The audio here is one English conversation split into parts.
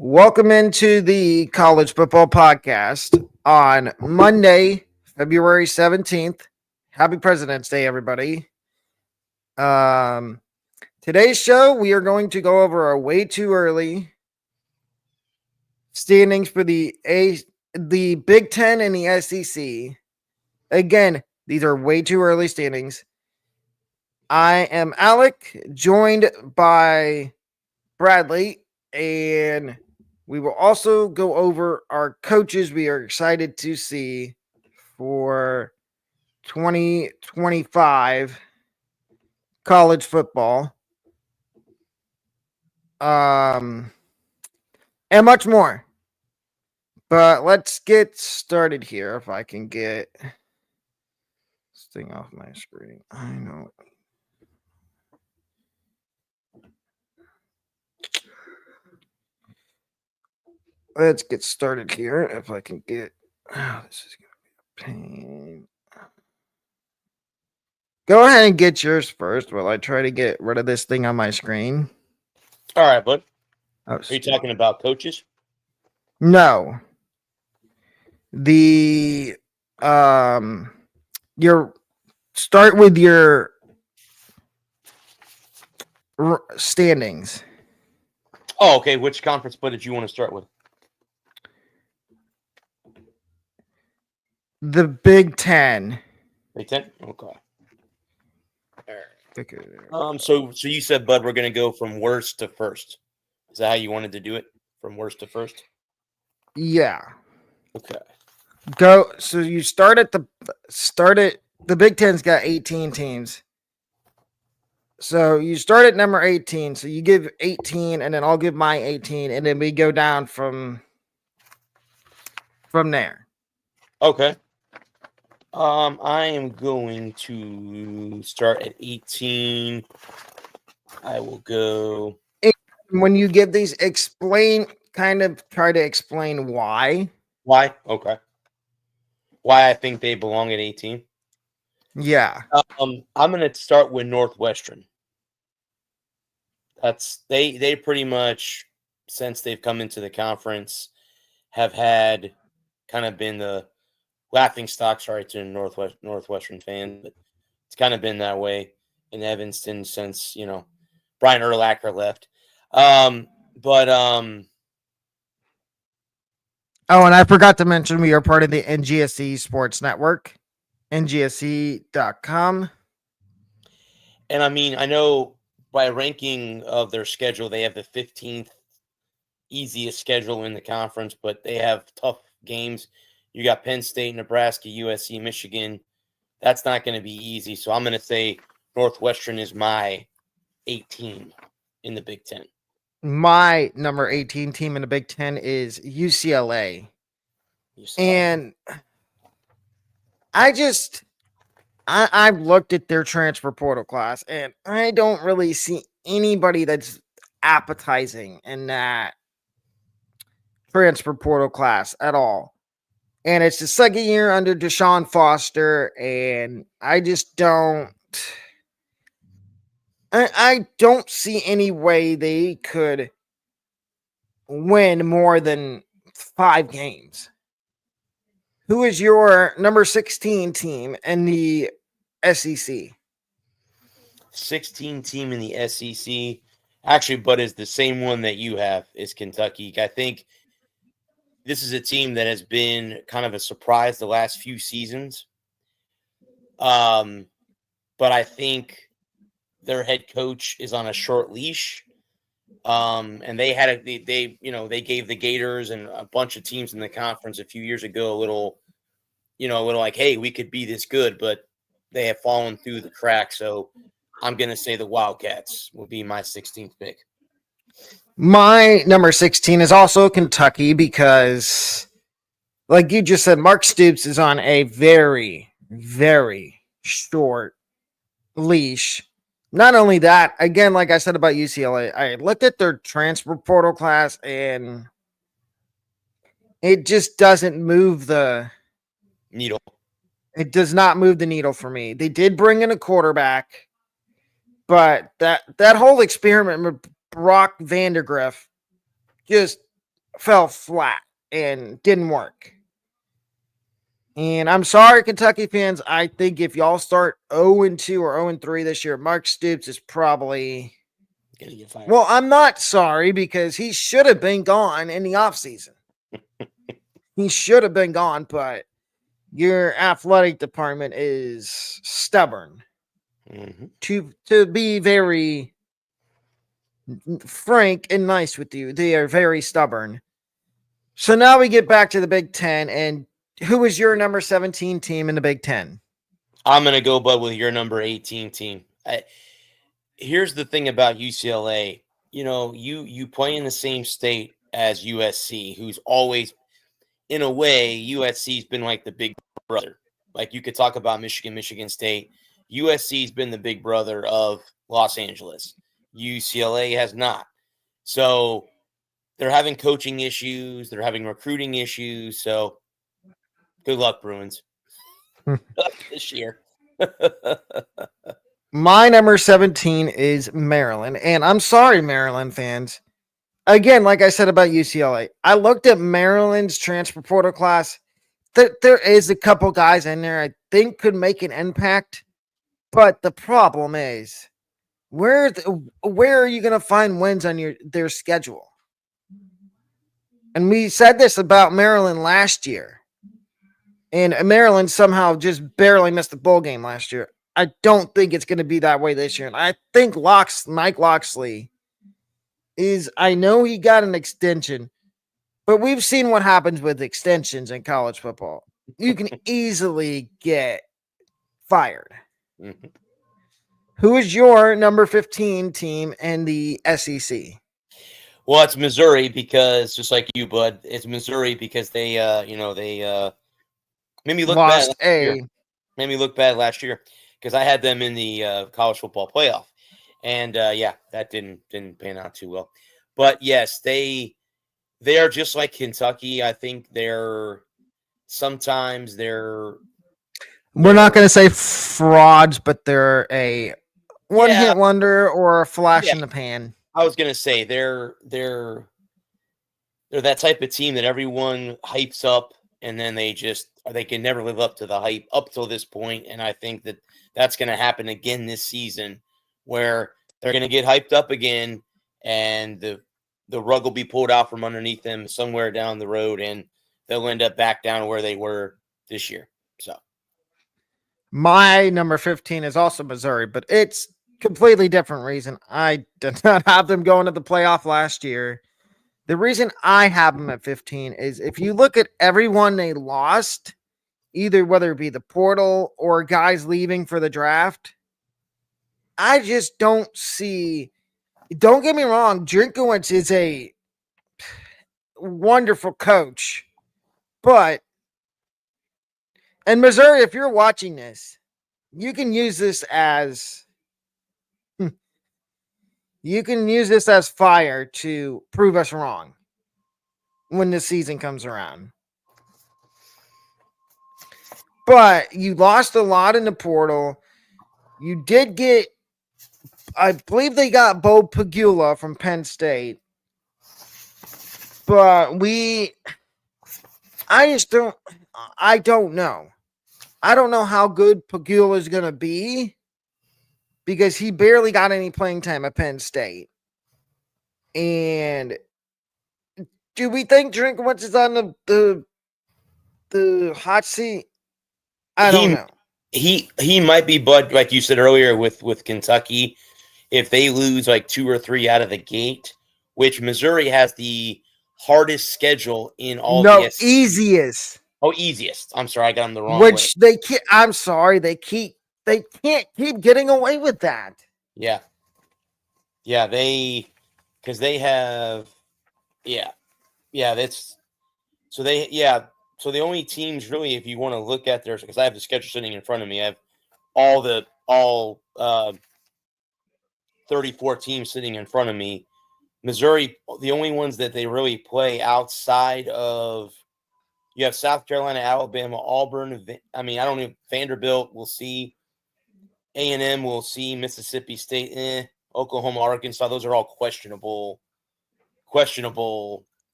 Welcome into the College Football Podcast on Monday, February 17th. Happy President's Day, everybody. Today's show, we are going to go over our way too early standings for the Big Ten and the SEC. Again, these are way too early standings. I am Alec, joined by Bradley, and we will also go over our coaches we are excited to see for 2025 college football. And much more. But let's get started here. If I can get this thing off my screen. I know. Let's get started here. If I can get. Oh, this is going to be a pain. Go ahead and get yours first while I try to get rid of this thing on my screen. All right, bud. Oh, Are you talking about coaches? No. Your start with your standings. Oh, okay. Which conference play did you want to start with? The Big Ten. Big Ten? Okay. Okay. So you said, Bud, we're going to go from worst to first. Is that how you wanted to do it? From worst to first? Yeah. Okay. Go. So you start at the Big Ten's got 18 teams. So you start at number 18. So you give 18, and then I'll give my 18, and then we go down from there. Okay. I am going to start at 18. I will go. When you give these, try to explain why. Why? Okay. Why I think they belong at 18. Yeah. I'm going to start with Northwestern. They pretty much, since they've come into the conference, have had kind of been the laughing stock, sorry to Northwestern fans, but it's kind of been that way in Evanston since, Brian Urlacher left. Oh, and I forgot to mention we are part of the NGSC Sports Network, NGSC.com. And I mean, I know by ranking of their schedule, they have the 15th easiest schedule in the conference, but they have tough games. You got Penn State, Nebraska, USC, Michigan. That's not going to be easy. So I'm going to say Northwestern is my 18 in the Big Ten. My number 18 team in the Big Ten is UCLA. And I've looked at their transfer portal class, and I don't really see anybody that's appetizing in that transfer portal class at all. And it's the second year under Deshaun Foster, and I just don't. I don't see any way they could win more than 5 games. Who is your number 16 team in the SEC? 16 team in the SEC. Actually, but is the same one that you have is Kentucky. I think this is a team that has been kind of a surprise the last few seasons. But I think their head coach is on a short leash. And they gave the Gators and a bunch of teams in the conference a few years ago a little like, hey, we could be this good, but they have fallen through the cracks. So I'm going to say the Wildcats will be my 16th pick. My number 16 is also Kentucky because, like you just said, Mark Stoops is on a very, very short leash. Not only that, again, like I said about UCLA, I looked at their transfer portal class, and it just doesn't move the needle. It does not move the needle for me. They did bring in a quarterback, but that whole experiment with Brock Vandagriff just fell flat and didn't work. And I'm sorry, Kentucky fans. I think if y'all start 0-2 or 0-3 this year, Mark Stoops is probably Gonna get fired. Well, I'm not sorry because he should have been gone in the offseason. He should have been gone, but your athletic department is stubborn. Mm-hmm. To be very frank and nice with you, they are very stubborn. So now we get back to the Big Ten, and who is your number 17 team in the Big Ten? I'm gonna go, Bud, with your number 18 team. Here's the thing about UCLA. You know, you play in the same state as USC, who's always, in a way, USC's been like the big brother. Like you could talk about Michigan State. USC's been the big brother of Los Angeles. UCLA has not. So they're having coaching issues. They're having recruiting issues. So good luck, Bruins, this year. My number 17 is Maryland. And I'm sorry, Maryland fans. Again, like I said about UCLA, I looked at Maryland's transfer portal class. There is a couple guys in there I think could make an impact. But the problem is, where are you going to find wins on their schedule? And we said this about Maryland last year. And Maryland somehow just barely missed the bowl game last year. I don't think it's going to be that way this year. And I think Mike Locksley I know he got an extension, but we've seen what happens with extensions in college football. You can easily get fired. Mm-hmm. Who is your number 15 team in the SEC? Well, it's Missouri because, just like you, Bud, it's Missouri because they made me look Lost bad. Made me look bad last year because I had them in the college football playoff, and that didn't pan out too well. But yes, they are just like Kentucky. I think sometimes they're. We're not going to say frauds, but they're a one-hit wonder or a flash in the pan. I was gonna say they're that type of team that everyone hypes up, and then they can never live up to the hype up till this point. And I think that's going to happen again this season, where they're going to get hyped up again, and the rug will be pulled out from underneath them somewhere down the road, and they'll end up back down where they were this year. So, my number 15 is also Missouri, but it's completely different reason. I did not have them going to the playoff last year. The reason I have them at 15 is if you look at everyone they lost, either whether it be the portal or guys leaving for the draft, I just don't see. Don't get me wrong, Drinkwitz is a wonderful coach, but in Missouri, if you're watching this, you can use this as fire to prove us wrong when the season comes around. But you lost a lot in the portal. You did get, I believe they got Bo Pagula from Penn State. But I don't know. I don't know how good Pagula is going to be because he barely got any playing time at Penn State. And do we think Drinkwitz is on the hot seat? I don't know. He might be, Bud, like you said earlier with Kentucky, if they lose like 2 or 3 out of the gate, which Missouri has the hardest schedule in all the SEC. Easiest. Oh, easiest. I'm sorry, I got them the wrong Which way. I'm sorry, they can't keep getting away with that. Yeah. Yeah, because they have, that's, so the only teams really, if you want to look at theirs, because I have the schedule sitting in front of me, I have all 34 teams sitting in front of me. Missouri, the only ones that they really play outside of, you have South Carolina, Alabama, Auburn. Vanderbilt, we'll see. A&M, we'll see. Mississippi State, Oklahoma, Arkansas. Those are all questionable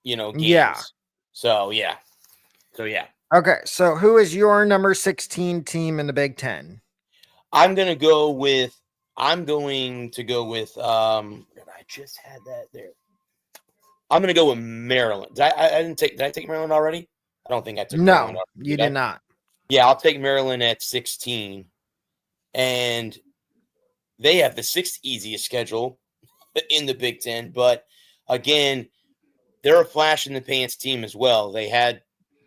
games. Yeah. So yeah. Okay, so who is your number 16 team in the Big Ten? I'm going to go with I just had that there. I'm going to go with Maryland. Did I take Maryland already? I don't think I took Maryland No, already. you did not. Yeah, I'll take Maryland at 16. And they have the sixth easiest schedule in the Big Ten. But again, they're a flash in the pants team as well. They had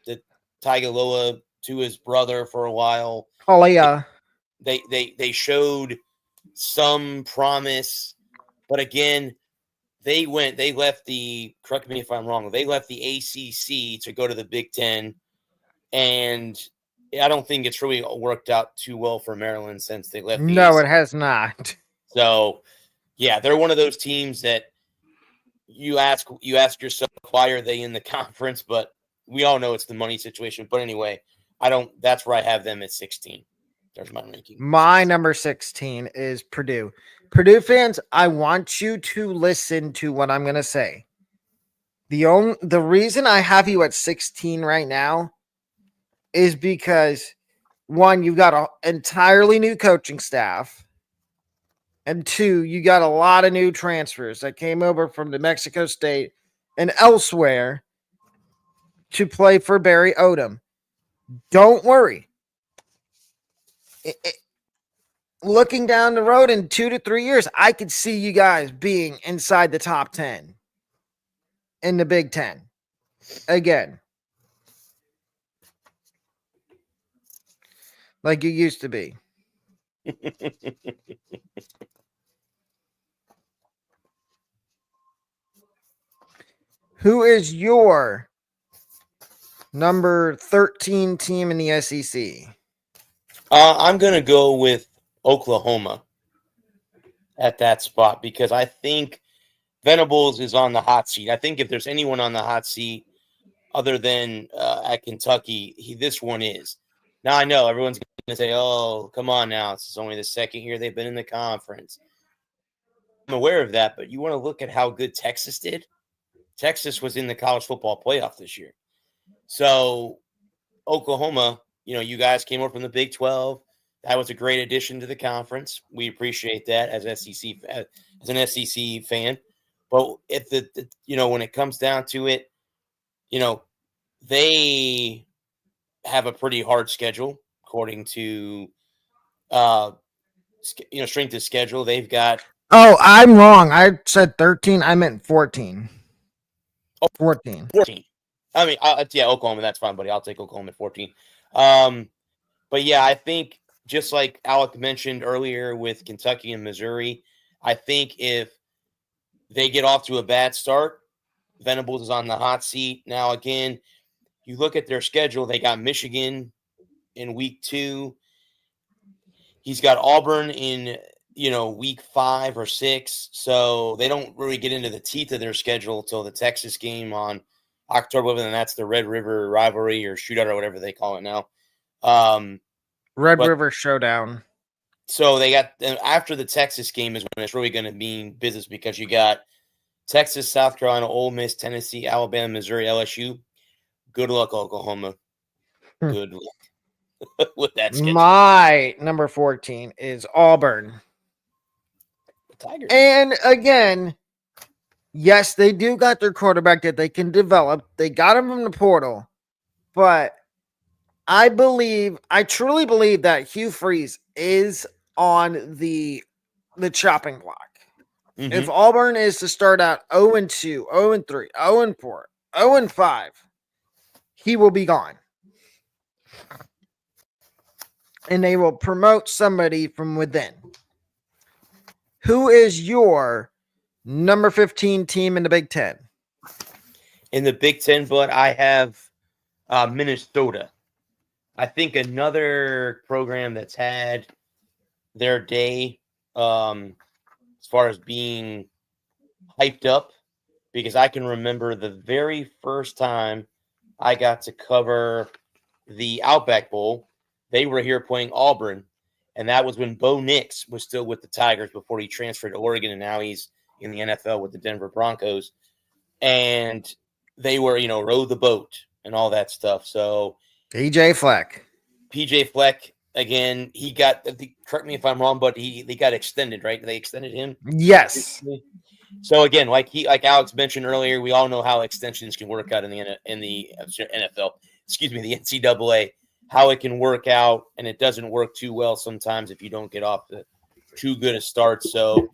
the Tagovailoa to his brother for a while. Oh, yeah. They showed some promise, but again, correct me if I'm wrong, they left the ACC to go to the Big Ten, and I don't think it's really worked out too well for Maryland since they left the No, ACC. it has not. So, yeah, they're one of those teams that you ask yourself, why are they in the conference? But we all know it's the money situation. But anyway, that's where I have them at 16. There's my ranking. My number 16 is Purdue. Purdue fans, I want you to listen to what I'm going to say. The reason I have you at 16 right now is because, one, you've got an entirely new coaching staff, and two, you got a lot of new transfers that came over from New Mexico State and elsewhere to play for Barry Odom. Don't worry. Looking down the road in 2 to 3 years, I could see you guys being inside the top 10 in the Big Ten again, like you used to be. Who is your number 13 team in the SEC? I'm going to go with Oklahoma at that spot because I think Venables is on the hot seat. I think if there's anyone on the hot seat other than at Kentucky, this one is. Now, I know everyone's going to say, oh, come on now. This is only the second year they've been in the conference. I'm aware of that, but you want to look at how good Texas did? Texas was in the college football playoff this year. So Oklahoma, you guys came up from the Big 12. That was a great addition to the conference. We appreciate that as an SEC fan. But if when it comes down to it, they have a pretty hard schedule according to strength of schedule. They've got. Oh, I'm wrong. I said 13. I meant 14. 14. 14. I mean, Oklahoma. That's fine, buddy. I'll take Oklahoma at 14. But yeah, I think just like Alec mentioned earlier with Kentucky and Missouri, I think if they get off to a bad start, Venables is on the hot seat. Now, again, you look at their schedule, they got Michigan in week 2. He's got Auburn in, week 5 or 6. So they don't really get into the teeth of their schedule until the Texas game on October 11th, and that's the Red River rivalry or shootout or whatever they call it now. Red River Showdown. So they got, after the Texas game is when it's really going to mean business because you got Texas, South Carolina, Ole Miss, Tennessee, Alabama, Missouri, LSU. Good luck, Oklahoma. Good luck with that schedule. My number 14 is Auburn. The Tigers. And again, yes, they do got their quarterback that they can develop. They got him from the portal. But I truly believe that Hugh Freeze is on the chopping block. Mm-hmm. If Auburn is to start out 0-2, 0-3, 0-4, 0-5, he will be gone. And they will promote somebody from within. Who is your number 15 team in the Big Ten? In the Big Ten, but I have Minnesota. I think another program that's had their day as far as being hyped up, because I can remember the very first time I got to cover the Outback Bowl. They were here playing Auburn, and that was when Bo Nix was still with the Tigers before he transferred to Oregon, and now he's in the NFL with the Denver Broncos. And they were, row the boat and all that stuff. So PJ Fleck. PJ Fleck, again, he got, correct me if I'm wrong, but they got extended, right? They extended him. Yes. So again, like Alex mentioned earlier, we all know how extensions can work out in the NFL. Excuse me, the NCAA, how it can work out, and it doesn't work too well sometimes if you don't get off to too good a start. So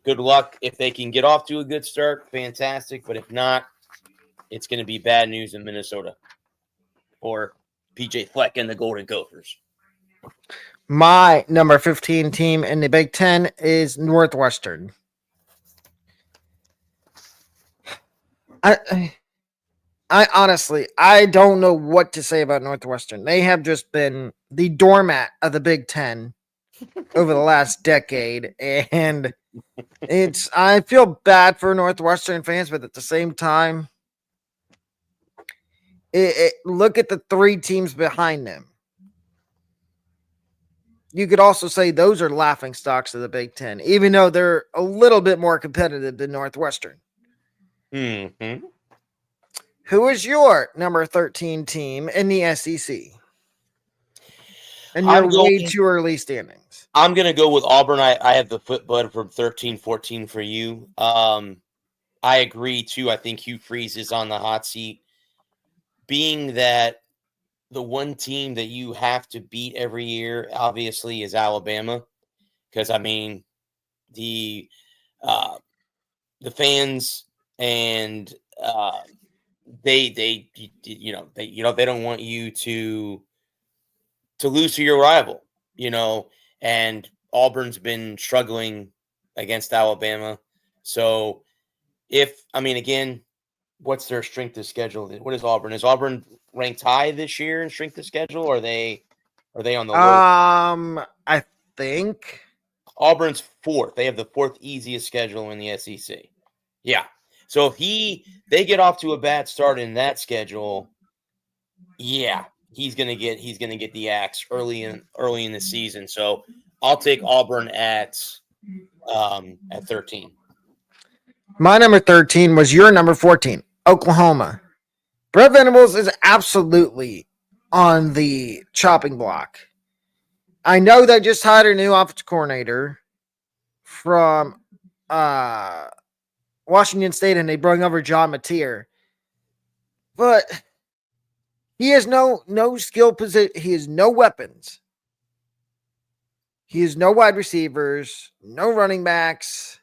good luck if they can get off to a good start. Fantastic, but if not, it's going to be bad news in Minnesota for PJ Fleck and the Golden Gophers. My number 15 team in the Big Ten is Northwestern. I honestly, I don't know what to say about Northwestern. They have just been the doormat of the Big Ten over the last decade, and I feel bad for Northwestern fans, but at the same time, look at the three teams behind them. You could also say those are laughing stocks of the Big Ten, even though they're a little bit more competitive than Northwestern. Mm-hmm. Who is your number 13 team in the SEC? And your way too early standings. I'm going to go with Auburn. I have the footbud from 13-14 for you. I agree, too. I think Hugh Freeze is on the hot seat. Being that the one team that you have to beat every year, obviously, is Alabama. Because, I mean, the fans and they don't want you to lose to your rival, and Auburn's been struggling against Alabama. So again, what's their strength of schedule? What is Auburn? Is Auburn ranked high this year in strength of schedule? Or are they on the low? I think Auburn's fourth. They have the fourth easiest schedule in the SEC. Yeah. So if they get off to a bad start in that schedule, yeah, he's gonna get the axe early in the season. So I'll take Auburn at 13. My number 13 was your number 14, Oklahoma. Brett Venables is absolutely on the chopping block. I know they just hired a new offensive coordinator from Washington State, and they brought over John Mateer. But he has no skill position. He has no weapons. He has no wide receivers, no running backs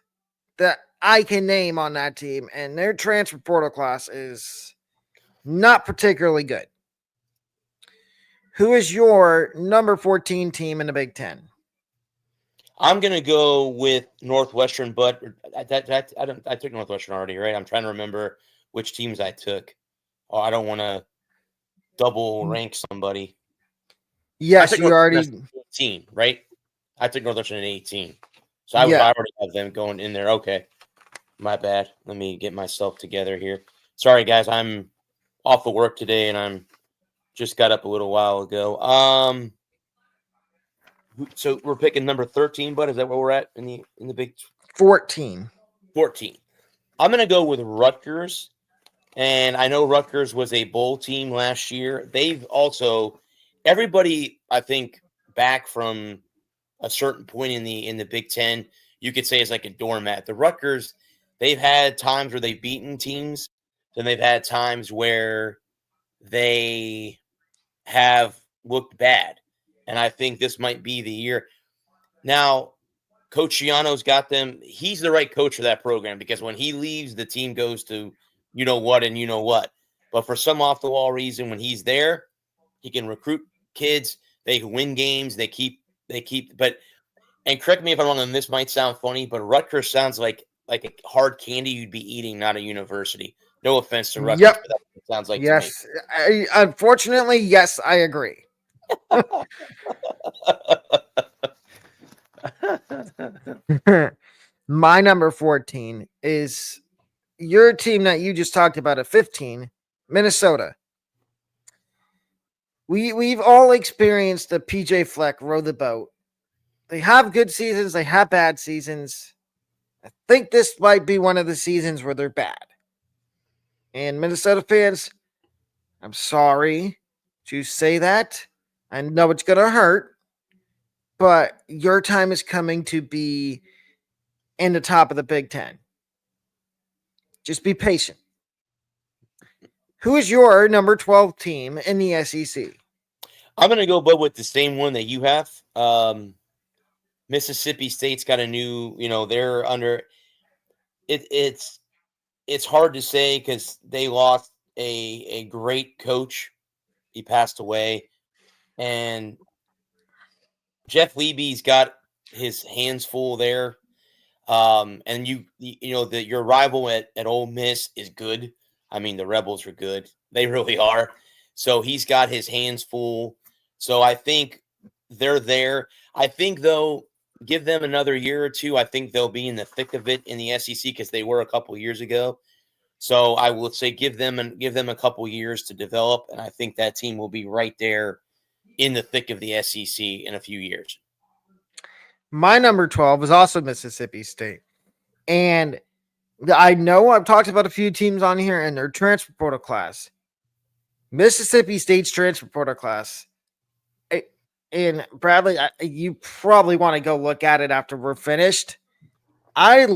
that I can name on that team, and their transfer portal class is not particularly good. Who is your number 14 team in the Big Ten? I'm gonna go with Northwestern, but I took Northwestern already, right? I'm trying to remember which teams I took. Oh, I don't want to double rank somebody. Yes, you already 18, right? I took Northwestern at 18, so I already have them going in there. Okay, my bad. Let me get myself together here. Sorry, guys, I'm off of work today, and I'm just got up a little while ago. So we're picking number 13, bud. Is that where we're at in the Big 14? 14. I'm gonna go with Rutgers, and I know Rutgers was a bowl team last year. They've also everybody, I think, back from a certain point in the Big Ten, you could say is like a doormat. The Rutgers, they've had times where they've beaten teams, then they've had times where they have looked bad. And I think this might be the year. Now, Coach Schiano's got them. He's the right coach for that program because when he leaves, the team goes to you know what and you know what. But for some off-the-wall reason, when he's there, he can recruit kids. They can win games. They keep. But and correct me if I'm wrong, and this might sound funny, but Rutgers sounds like a hard candy you'd be eating, not a university. No offense to Rutgers, but that's what it sounds like to me. Unfortunately, yes, I agree. My number 14 is your team that you just talked about at 15, Minnesota. We've all experienced the PJ Fleck row the boat. They have good seasons, they have bad seasons. I think this might be one of the seasons where they're bad. And Minnesota fans, I'm sorry to say that. I know it's going to hurt, but your time is coming to be in the top of the Big Ten. Just be patient. Who is your number 12 team in the SEC? I'm going to go, but with the same one that you have. Mississippi State's got a new, they're under it. It's hard to say because they lost a great coach. He passed away, and Jeff Levy's got his hands full there. And your rival at Ole Miss is good. I mean, the Rebels are good. They really are. So he's got his hands full. So I think they're there. I think, though, give them another year or two. I think they'll be in the thick of it in the SEC because they were a couple years ago. So I would say give them a couple years to develop, and I think that team will be right there in the thick of the SEC in a few years. My number 12 is also Mississippi State. And I know I've talked about a few teams on here and their transfer portal class. Mississippi State's transfer portal class. And Bradley, you probably want to go look at it after we're finished. I'm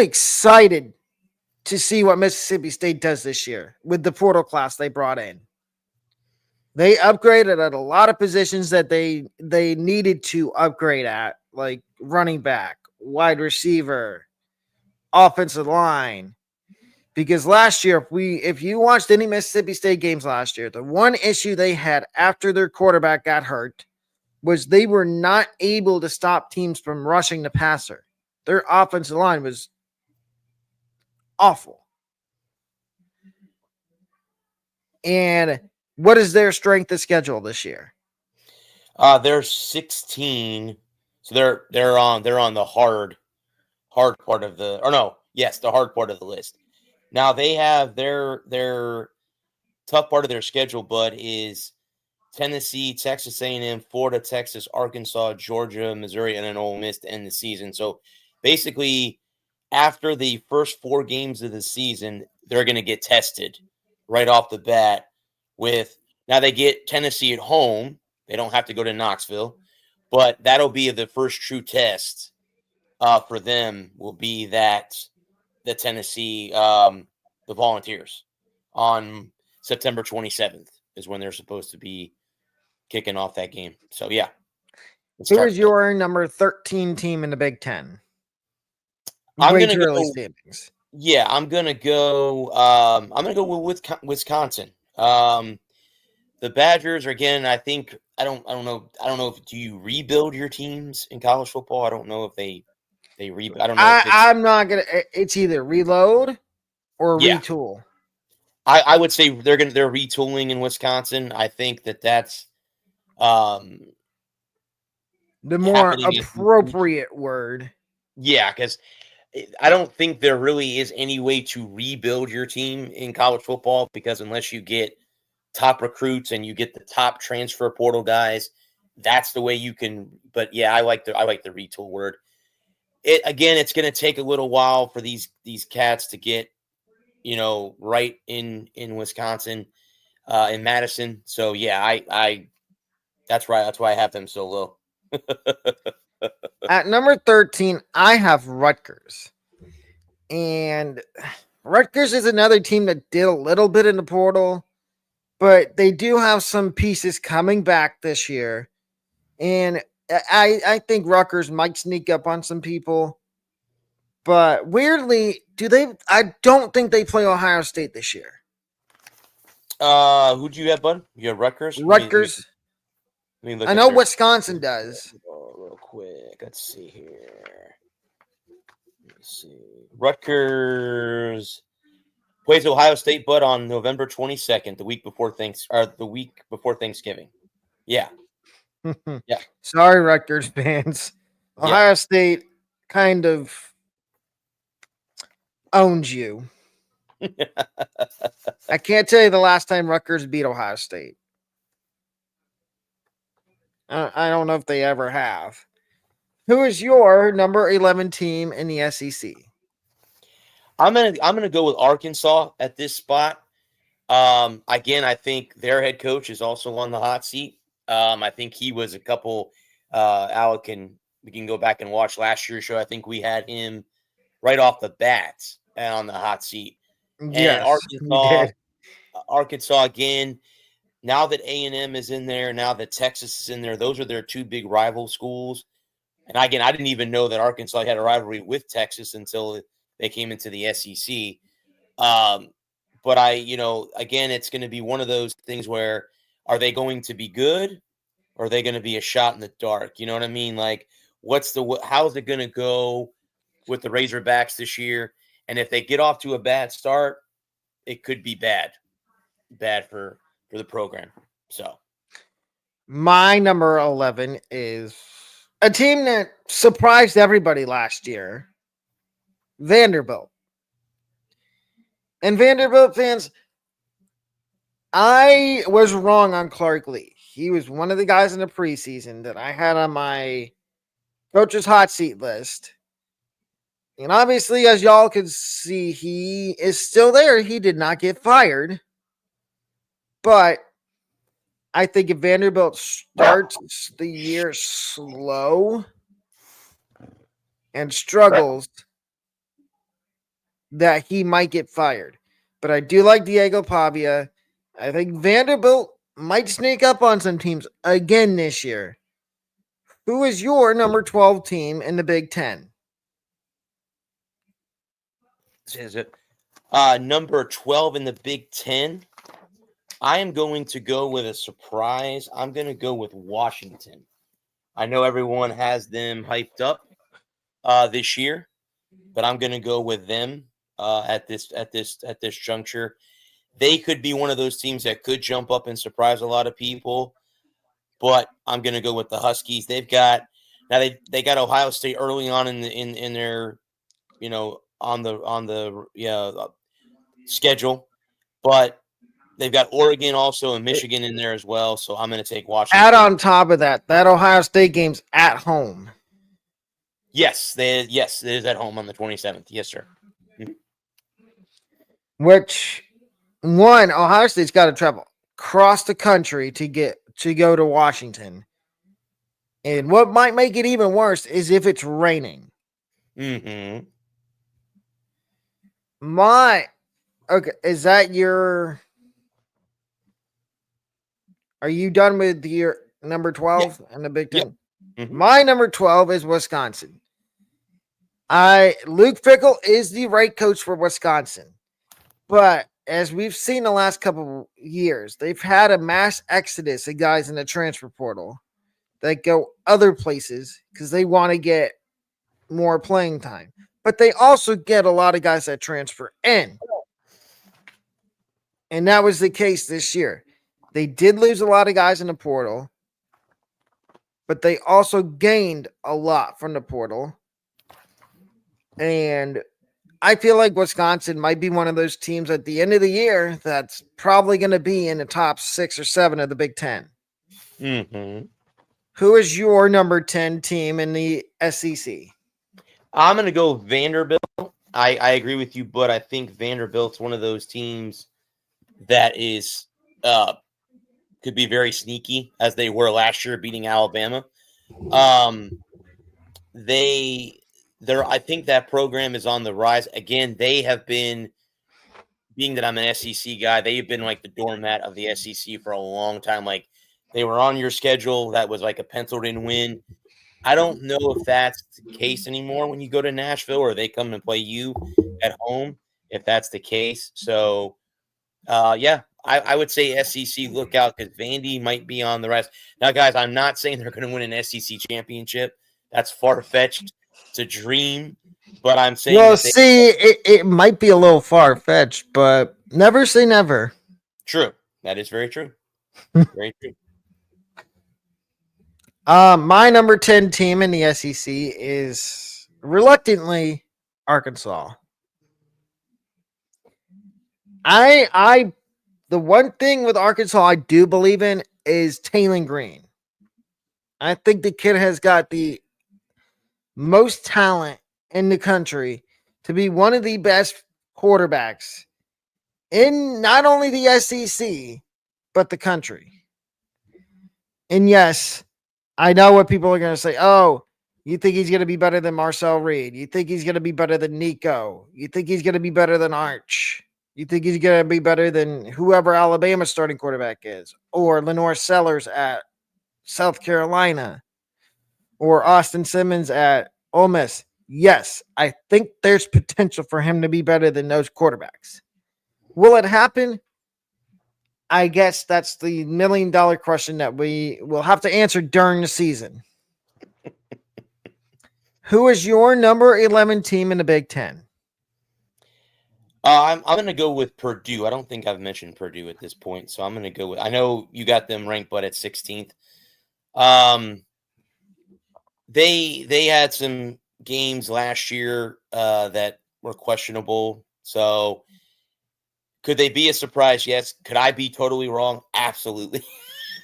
excited to see what Mississippi State does this year with the portal class they brought in. They upgraded at a lot of positions that they needed to upgrade at, like running back, wide receiver, offensive line. Because last year, if you watched any Mississippi State games last year, the one issue they had after their quarterback got hurt was they were not able to stop teams from rushing the passer. Their offensive line was awful. And what is their strength of schedule this year? They're 16, so they're on the hard part of the the hard part of the list. Now they have their tough part of their schedule, bud, is Tennessee, Texas A&M, Florida, Texas, Arkansas, Georgia, Missouri, and then Ole Miss to end the season. So basically, after the first 4 games of the season, they're going to get tested right off the bat. Now they get Tennessee at home. They don't have to go to Knoxville, but that'll be the first true test for them. Will be that the Tennessee, the Volunteers, on September 27th is when they're supposed to be kicking off that game. So yeah. Who is your number 13 team in the Big Ten? I'm gonna go. Standings. Yeah, I'm gonna go. I'm gonna go with Wisconsin. The Badgers, again, I think I don't know if do you rebuild your teams in college football? I don't know if they rebuild. I don't know. I'm not gonna. It's either reload or retool. I would say they're retooling in Wisconsin. I think that's the more appropriate word. Yeah, because I don't think there really is any way to rebuild your team in college football, because unless you get top recruits and you get the top transfer portal guys, that's the way you can. But yeah, I like the retool word. It's going to take a little while for these cats to get, right in Wisconsin, in Madison. So yeah, I that's right. That's why I have them so low. At number 13, I have Rutgers. And Rutgers is another team that did a little bit in the portal, but they do have some pieces coming back this year. And I think Rutgers might sneak up on some people. But weirdly, I don't think they play Ohio State this year. Who do you have, bud? You have Rutgers? Rutgers. I know Wisconsin does. Real quick. Let's see here. Let's see. Rutgers plays Ohio State, but on November 22nd, the week before Thanksgiving. Yeah. Yeah. Sorry, Rutgers fans. Ohio State kind of owns you. I can't tell you the last time Rutgers beat Ohio State. I don't know if they ever have. Who is your number 11 team in the SEC? I'm gonna go with Arkansas at this spot. Again, I think their head coach is also on the hot seat. I think he was a couple. Alec, and we can go back and watch last year's show. I think we had him right off the bat on the hot seat. And Yes, you did. Arkansas again. Now that A&M is in there, now that Texas is in there, those are their two big rival schools. And again, I didn't even know that Arkansas had a rivalry with Texas until they came into the SEC. But again, it's going to be one of those things where are they going to be good or are they going to be a shot in the dark? You know what I mean? Like, how's it going to go with the Razorbacks this year? And if they get off to a bad start, it could be bad for the program. So My number 11 is a team that surprised everybody last year, Vanderbilt. And Vanderbilt fans, I was wrong on Clark Lee. He was one of the guys in the preseason that I had on my coach's hot seat list. And obviously, as y'all can see, he is still there. He did not get fired. But I think if Vanderbilt starts the year slow and struggles, that he might get fired. But I do like Diego Pavia. I think Vanderbilt might sneak up on some teams again this year. Who is your number 12 team in the Big Ten? is it number 12 in the Big Ten? I am going to go with a surprise. I'm going to go with Washington. I know everyone has them hyped up this year, but I'm going to go with them at this juncture. They could be one of those teams that could jump up and surprise a lot of people, but I'm going to go with the Huskies. They got Ohio State early on in their on the schedule, but they've got Oregon also and Michigan in there as well. So I'm going to take Washington. Add on top of that Ohio State game's at home. Yes, it is at home on the 27th. Yes, sir. Mm-hmm. Which one? Ohio State's got to travel across the country to go to Washington. And what might make it even worse is if it's raining. Mm-hmm. Okay, is that your? Are you done with your number 12 in the Big Ten? Yep. Mm-hmm. My number 12 is Wisconsin. Luke Fickell is the right coach for Wisconsin. But as we've seen the last couple of years, they've had a mass exodus of guys in the transfer portal that go other places because they want to get more playing time. But they also get a lot of guys that transfer in. And that was the case this year. They did lose a lot of guys in the portal, but they also gained a lot from the portal. And I feel like Wisconsin might be one of those teams at the end of the year that's probably going to be in the top 6 or 7 of the Big Ten. Mm-hmm. Who is your number 10 team in the SEC? I'm going to go Vanderbilt. I agree with you, but I think Vanderbilt's one of those teams that is could be very sneaky, as they were last year, beating Alabama. I think that program is on the rise. Again, they have been, being that I'm an SEC guy, they've been like the doormat of the SEC for a long time. Like, they were on your schedule. That was like a penciled in win. I don't know if that's the case anymore when you go to Nashville or they come and play you at home, if that's the case. So, I would say SEC look out because Vandy might be on the rise. Now, guys, I'm not saying they're going to win an SEC championship. That's far-fetched. It's a dream. But I'm saying... Well, it might be a little far-fetched, but never say never. True. That is very true. Very true. My number 10 team in the SEC is reluctantly Arkansas. The one thing with Arkansas I do believe in is Taylen Green. I think the kid has got the most talent in the country to be one of the best quarterbacks in not only the SEC, but the country. And yes, I know what people are going to say. Oh, you think he's going to be better than Marcel Reed? You think he's going to be better than Nico? You think he's going to be better than Arch? You think he's going to be better than whoever Alabama's starting quarterback is? Or Lenore Sellers at South Carolina? Or Austin Simmons at Ole Miss? Yes, I think there's potential for him to be better than those quarterbacks. Will it happen? I guess that's the $1 million question that we will have to answer during the season. Who is your number 11 team in the Big Ten? I'm going to go with Purdue. I don't think I've mentioned Purdue at this point, so I'm going to go with. I know you got them ranked, but at 16th. They had some games last year that were questionable. So could they be a surprise? Yes. Could I be totally wrong? Absolutely.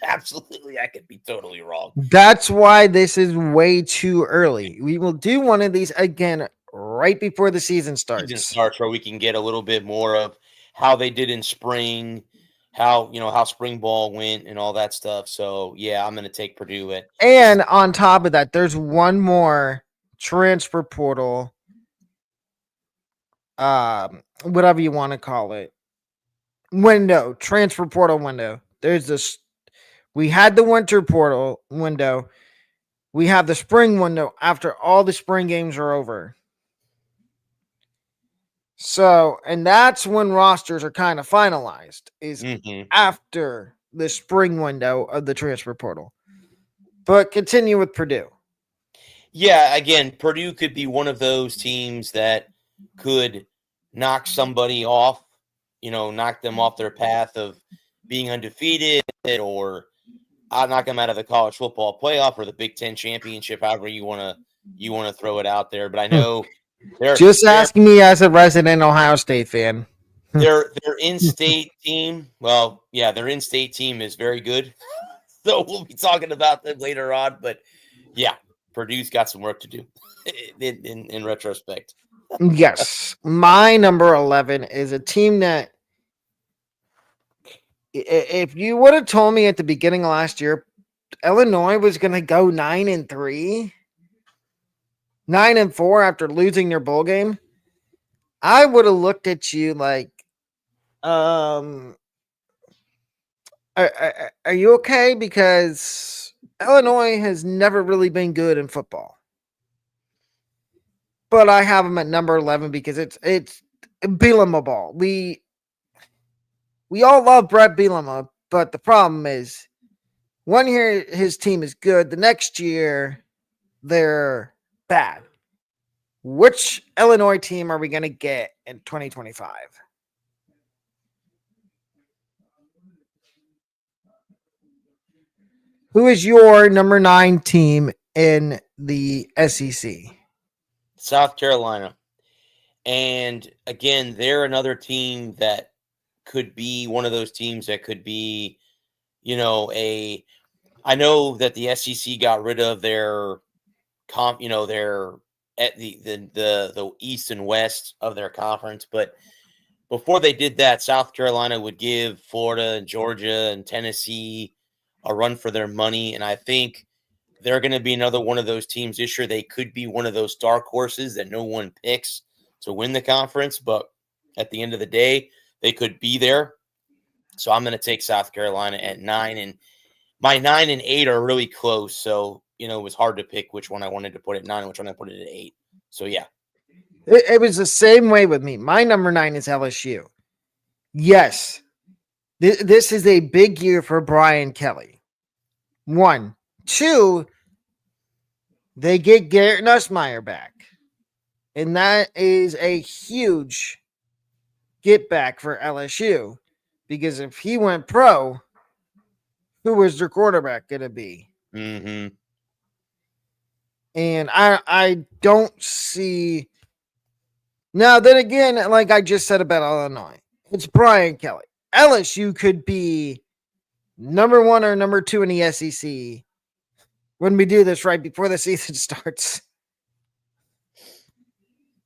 Absolutely, I could be totally wrong. That's why this is way too early. We will do one of these again right before the season starts. Where we can get a little bit more of how they did in spring, how spring ball went and all that stuff. So yeah, I'm going to take Purdue at. And on top of that, there's one more transfer portal, whatever you want to call it, transfer portal window. There's this. We had the winter portal window. We have the spring window after all the spring games are over. So, and that's when rosters are kind of finalized, is after the spring window of the transfer portal. But continue with Purdue. Yeah, again, Purdue could be one of those teams that could knock somebody off, knock them off their path of being undefeated, or knock them out of the college football playoff or the Big Ten championship, however you want to throw it out there. But I know just asking me as a resident Ohio State fan. Their in-state team, their in-state team is very good. So we'll be talking about them later on. But yeah, Purdue's got some work to do in retrospect. Yes. My number 11 is a team that, if you would have told me at the beginning of last year, Illinois was going to go 9-3, 9-4 after losing their bowl game, I would have looked at you like, are you okay? Because Illinois has never really been good in football. But I have them at number 11 because it's Bielema ball. We all love Brett Bielema, but the problem is, one year his team is good, the next year they're bad. Which Illinois team are we going to get in 2025? Who is your number 9 team in the SEC? South Carolina. And again, they're another team that could be one of those teams that could be, I know that the SEC got rid of their their at the East and West of their conference, but before they did that, South Carolina would give Florida and Georgia and Tennessee a run for their money, and I think they're going to be another one of those teams this year. They could be one of those dark horses that no one picks to win the conference, but at the end of the day, they could be there. So I'm going to take South Carolina at 9, and my 9 and 8 are really close. So, it was hard to pick which one I wanted to put at 9 and which one I put it at 8. So, yeah. It was the same way with me. My number 9 is LSU. Yes, this is a big year for Brian Kelly. 1. 2, they get Garrett Nussmeier back. And that is a huge get back for LSU. Because if he went pro, who was their quarterback going to be? Mm-hmm. And I don't see. Now, then again, like I just said about Illinois, it's Brian Kelly. LSU could be number 1 or number 2 in the SEC when we do this right before the season starts.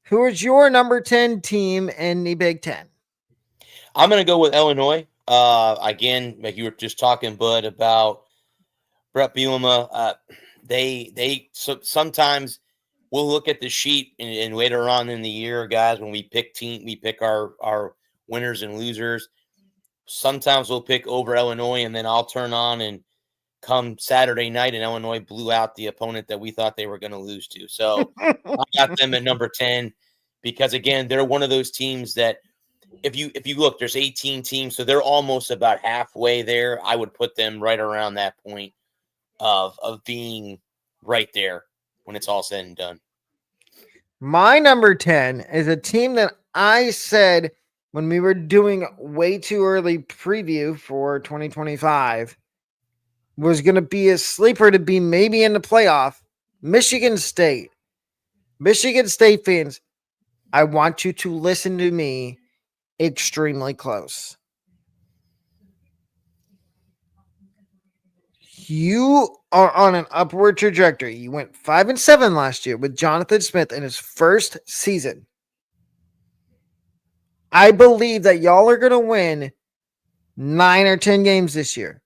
Who is your number 10 team in the Big Ten? I'm going to go with Illinois. Again, like you were just talking, Bud, about Brett Bielema. So sometimes we'll look at the sheet and later on in the year, guys, when we pick our winners and losers. Sometimes we'll pick over Illinois, and then I'll turn on and come Saturday night, and Illinois blew out the opponent that we thought they were going to lose to. So I got them at number 10 because, again, they're one of those teams that if you look, there's 18 teams, so they're almost about halfway there. I would put them right around that point of being right there when it's all said and done. My number 10 is a team that I said when we were doing way too early preview for 2025 was going to be a sleeper to be maybe in the playoff. Michigan State. Michigan State fans, I want you to listen to me extremely close. You are on an upward trajectory. You went 5-7 last year with Jonathan Smith in his first season. I believe that y'all are going to win 9 or 10 games this year.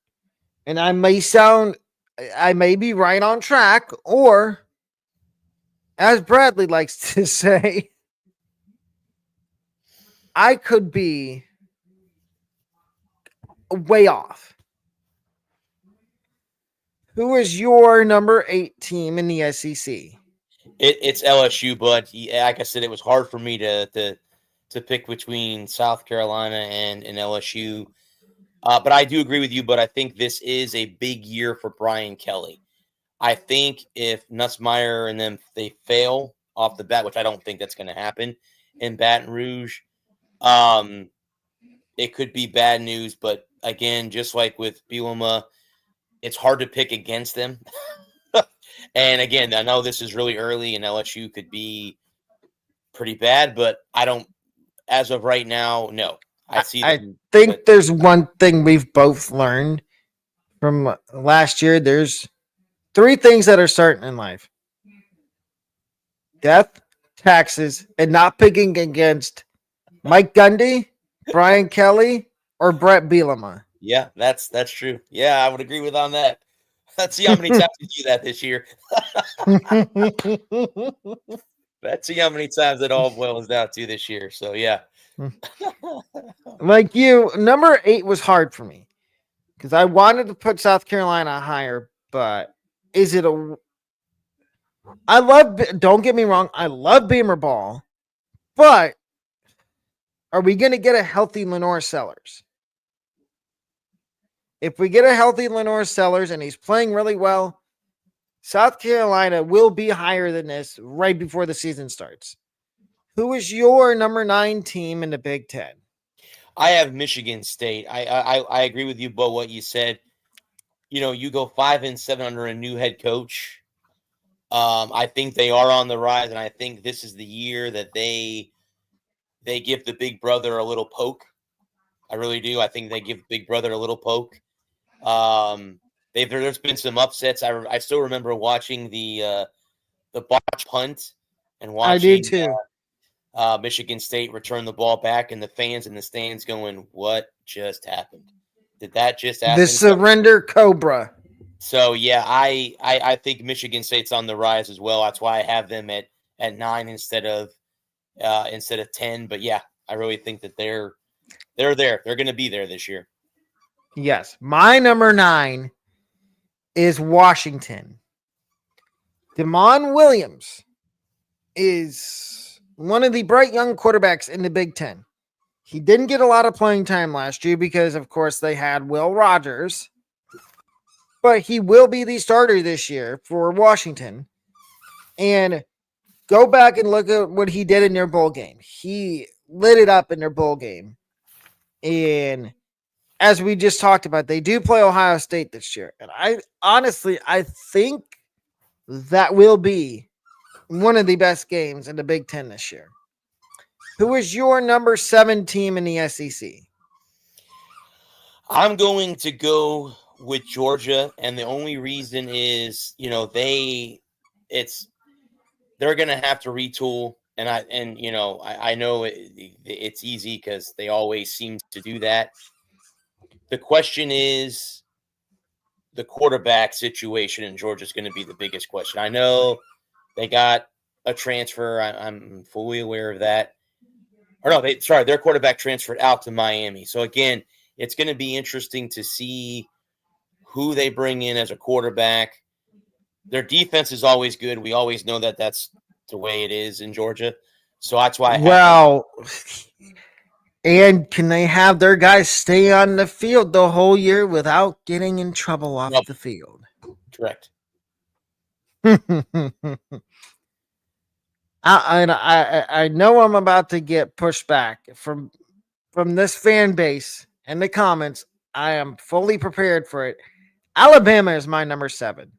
And I may be right on track, or as Bradley likes to say, I could be way off. Who is your number 8 team in the SEC? It's LSU, but like I said, it was hard for me to pick between South Carolina and LSU. But I do agree with you, but I think this is a big year for Brian Kelly. I think if Nussmeier and them, they fail off the bat, which I don't think that's going to happen in Baton Rouge, it could be bad news. But again, just like with Bielema, it's hard to pick against them. And again, I know this is really early and LSU could be pretty bad, but I don't, as of right now, no. I think there's one thing we've both learned from last year. There's 3 things that are certain in life: death, taxes, and not picking against Mike Gundy, Brian Kelly, or Brett Bielema. Yeah, that's true. Yeah, I would agree with on that. Let's see how many times we do that this year. Let's see how many times it all boils down to this year. So, yeah. Like you, number 8 was hard for me because I wanted to put South Carolina higher, but is it a... don't get me wrong, I love Beamer ball, but are we going to get a healthy Lenore Sellers? If we get a healthy Lenore Sellers and he's playing really well, South Carolina will be higher than this right before the season starts. Who is your number 9 team in the Big Ten? I have Michigan State. I agree with you about what you said. You know, you go 5-7 under a new head coach. I think they are on the rise, and I think this is the year that they give the big brother a little poke. I really do. I think they give Big Brother a little poke. There's been some upsets. I still remember watching the botch punt and watching. I do too. Michigan State return the ball back, and the fans in the stands going, "What just happened? Did that just happen?" The surrender cobra. So yeah, I think Michigan State's on the rise as well. That's why I have them at 9 instead of 10. But yeah, I really think that they're there. They're going to be there this year. Yes. My number 9 is Washington. Damon Williams is one of the bright young quarterbacks in the Big Ten. He didn't get a lot of playing time last year because, of course, they had Will Rogers. But he will be the starter this year for Washington. And go back and look at what he did in their bowl game. He lit it up in their bowl game. And as we just talked about, they do play Ohio State this year. And I think that will be one of the best games in the Big Ten this year. Who is your number 7 team in the SEC? I'm going to go with Georgia, and the only reason is, they're going to have to retool And I know it's easy because they always seem to do that. The question is the quarterback situation in Georgia is going to be the biggest question. I know they got a transfer. I'm fully aware of that. Or no, their quarterback transferred out to Miami. So again, it's going to be interesting to see who they bring in as a quarterback. Their defense is always good. We always know that that's the way it is in Georgia. So that's why I have them. And can they have their guys stay on the field the whole year without getting in trouble off Nope. the field? Correct. I know I'm about to get pushback from this fan base in the comments. I am fully prepared for it. Alabama is my number 7.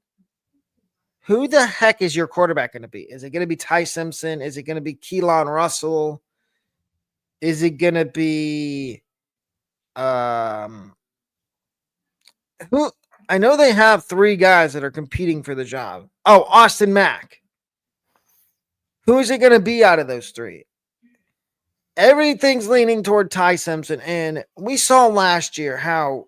Who the heck is your quarterback going to be? Is it going to be Ty Simpson? Is it going to be Keelan Russell? Is it going to be who? I know they have 3 guys that are competing for the job. Oh, Austin Mack. Who is it going to be out of those 3? Everything's leaning toward Ty Simpson, and we saw last year how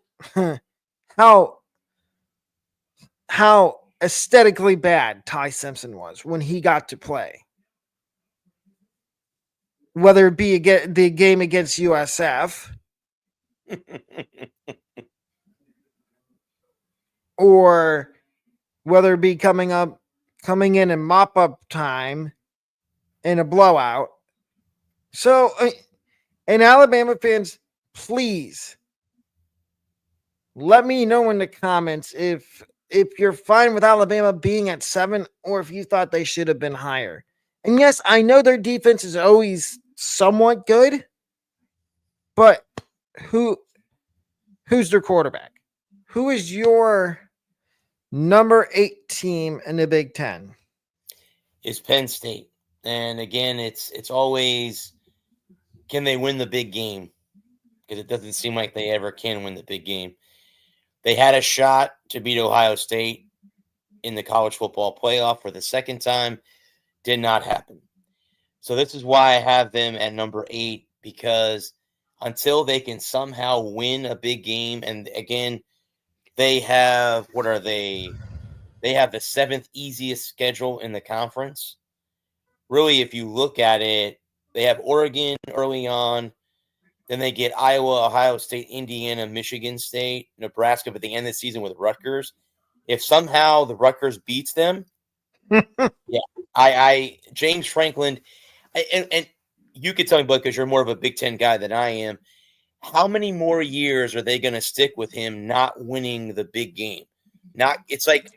aesthetically bad Ty Simpson was when he got to play. Whether it be the game against USF or whether it be coming in mop up time in a blowout. So, and Alabama fans, please let me know in the comments if you're fine with Alabama being at 7 or if you thought they should have been higher. And yes, I know their defense is always somewhat good, but who's their quarterback? Who is your number 8 team in the Big Ten? It's Penn State. And again, it's always, can they win the big game? Because it doesn't seem like they ever can win the big game. They had a shot to beat Ohio State in the college football playoff for the second time. Did not happen. So this is why I have them at number 8, because until they can somehow win a big game, and again, they have, what are they? They have the 7th easiest schedule in the conference. Really, if you look at it, they have Oregon early on. Then they get Iowa, Ohio State, Indiana, Michigan State, Nebraska at the end of the season with Rutgers. If somehow the Rutgers beats them, James Franklin, and you could tell me, Bud, because you're more of a Big Ten guy than I am. How many more years are they going to stick with him not winning the big game? It's like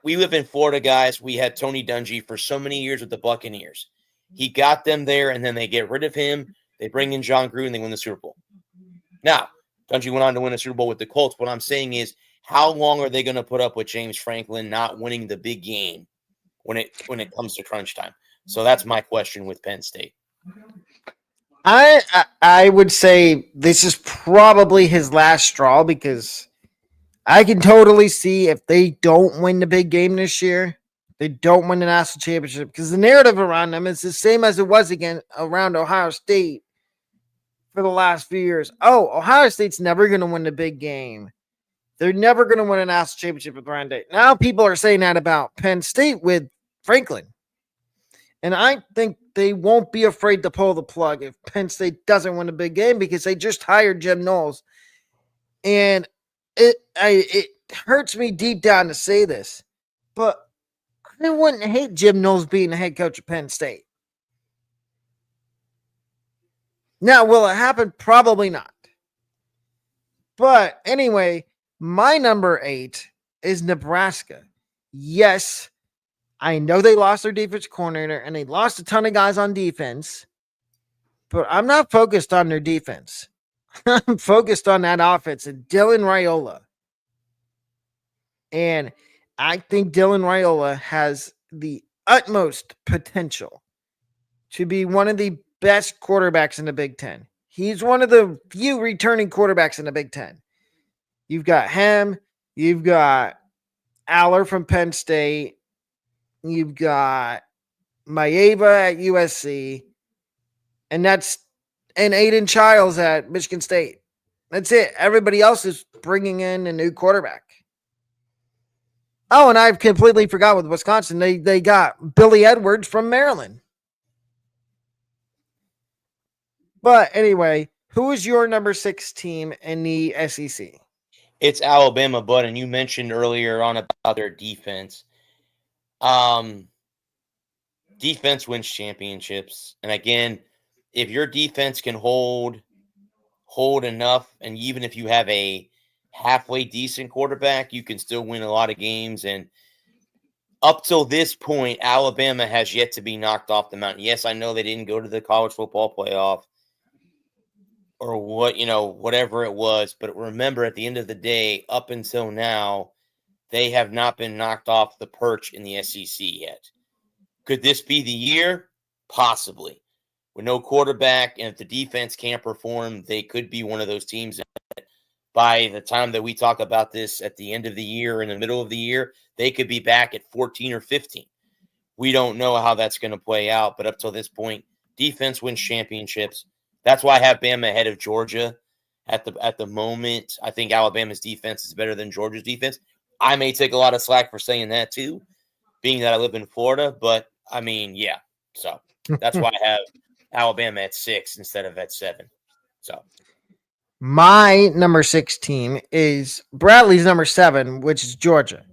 we live in Florida, guys. We had Tony Dungy for so many years with the Buccaneers. He got them there, and then they get rid of him. They bring in John Gruden, and they win the Super Bowl. Now, Dungy went on to win a Super Bowl with the Colts. What I'm saying is, how long are they going to put up with James Franklin not winning the big game when it comes to crunch time? So that's my question with Penn State. I would say this is probably his last straw, because I can totally see if they don't win the big game this year, they don't win the national championship, because the narrative around them is the same as it was again around Ohio State for the last few years. Oh, Ohio State's never going to win the big game. They're never going to win a national championship with Ryan Day. Now people are saying that about Penn State with Franklin. And I think they won't be afraid to pull the plug if Penn State doesn't win a big game, because they just hired Jim Knowles. And it hurts me deep down to say this, but I wouldn't hate Jim Knowles being the head coach of Penn State. Now, will it happen? Probably not. But anyway, my number 8 is Nebraska. Yes, I know they lost their defense coordinator and they lost a ton of guys on defense, but I'm not focused on their defense. I'm focused on that offense and Dylan Raiola. And I think Dylan Raiola has the utmost potential to be one of the best quarterbacks in the Big Ten. He's one of the few returning quarterbacks in the Big Ten. You've got him. You've got Aller from Penn State. You've got Maeva at USC, and Aiden Childs at Michigan State. That's it. Everybody else is bringing in a new quarterback. Oh, and I've completely forgot with Wisconsin. They got Billy Edwards from Maryland. But anyway, who is your number 6 team in the SEC? It's Alabama, Bud, and you mentioned earlier on about their defense. Defense wins championships. And again, if your defense can hold enough, and even if you have a halfway decent quarterback, you can still win a lot of games. And up till this point, Alabama has yet to be knocked off the mountain. Yes, I know they didn't go to the college football playoff or whatever it was. But remember, at the end of the day, up until now, they have not been knocked off the perch in the SEC yet. Could this be the year? Possibly. With no quarterback, and if the defense can't perform, they could be one of those teams that by the time that we talk about this at the end of the year, in the middle of the year, they could be back at 14 or 15. We don't know how that's going to play out, but up till this point, defense wins championships. That's why I have Bama ahead of Georgia at the moment. I think Alabama's defense is better than Georgia's defense. I may take a lot of slack for saying that too, being that I live in Florida, but I mean, yeah. So that's why I have Alabama at 6 instead of at 7. So my number 6 team is Bradley's number 7, which is Georgia.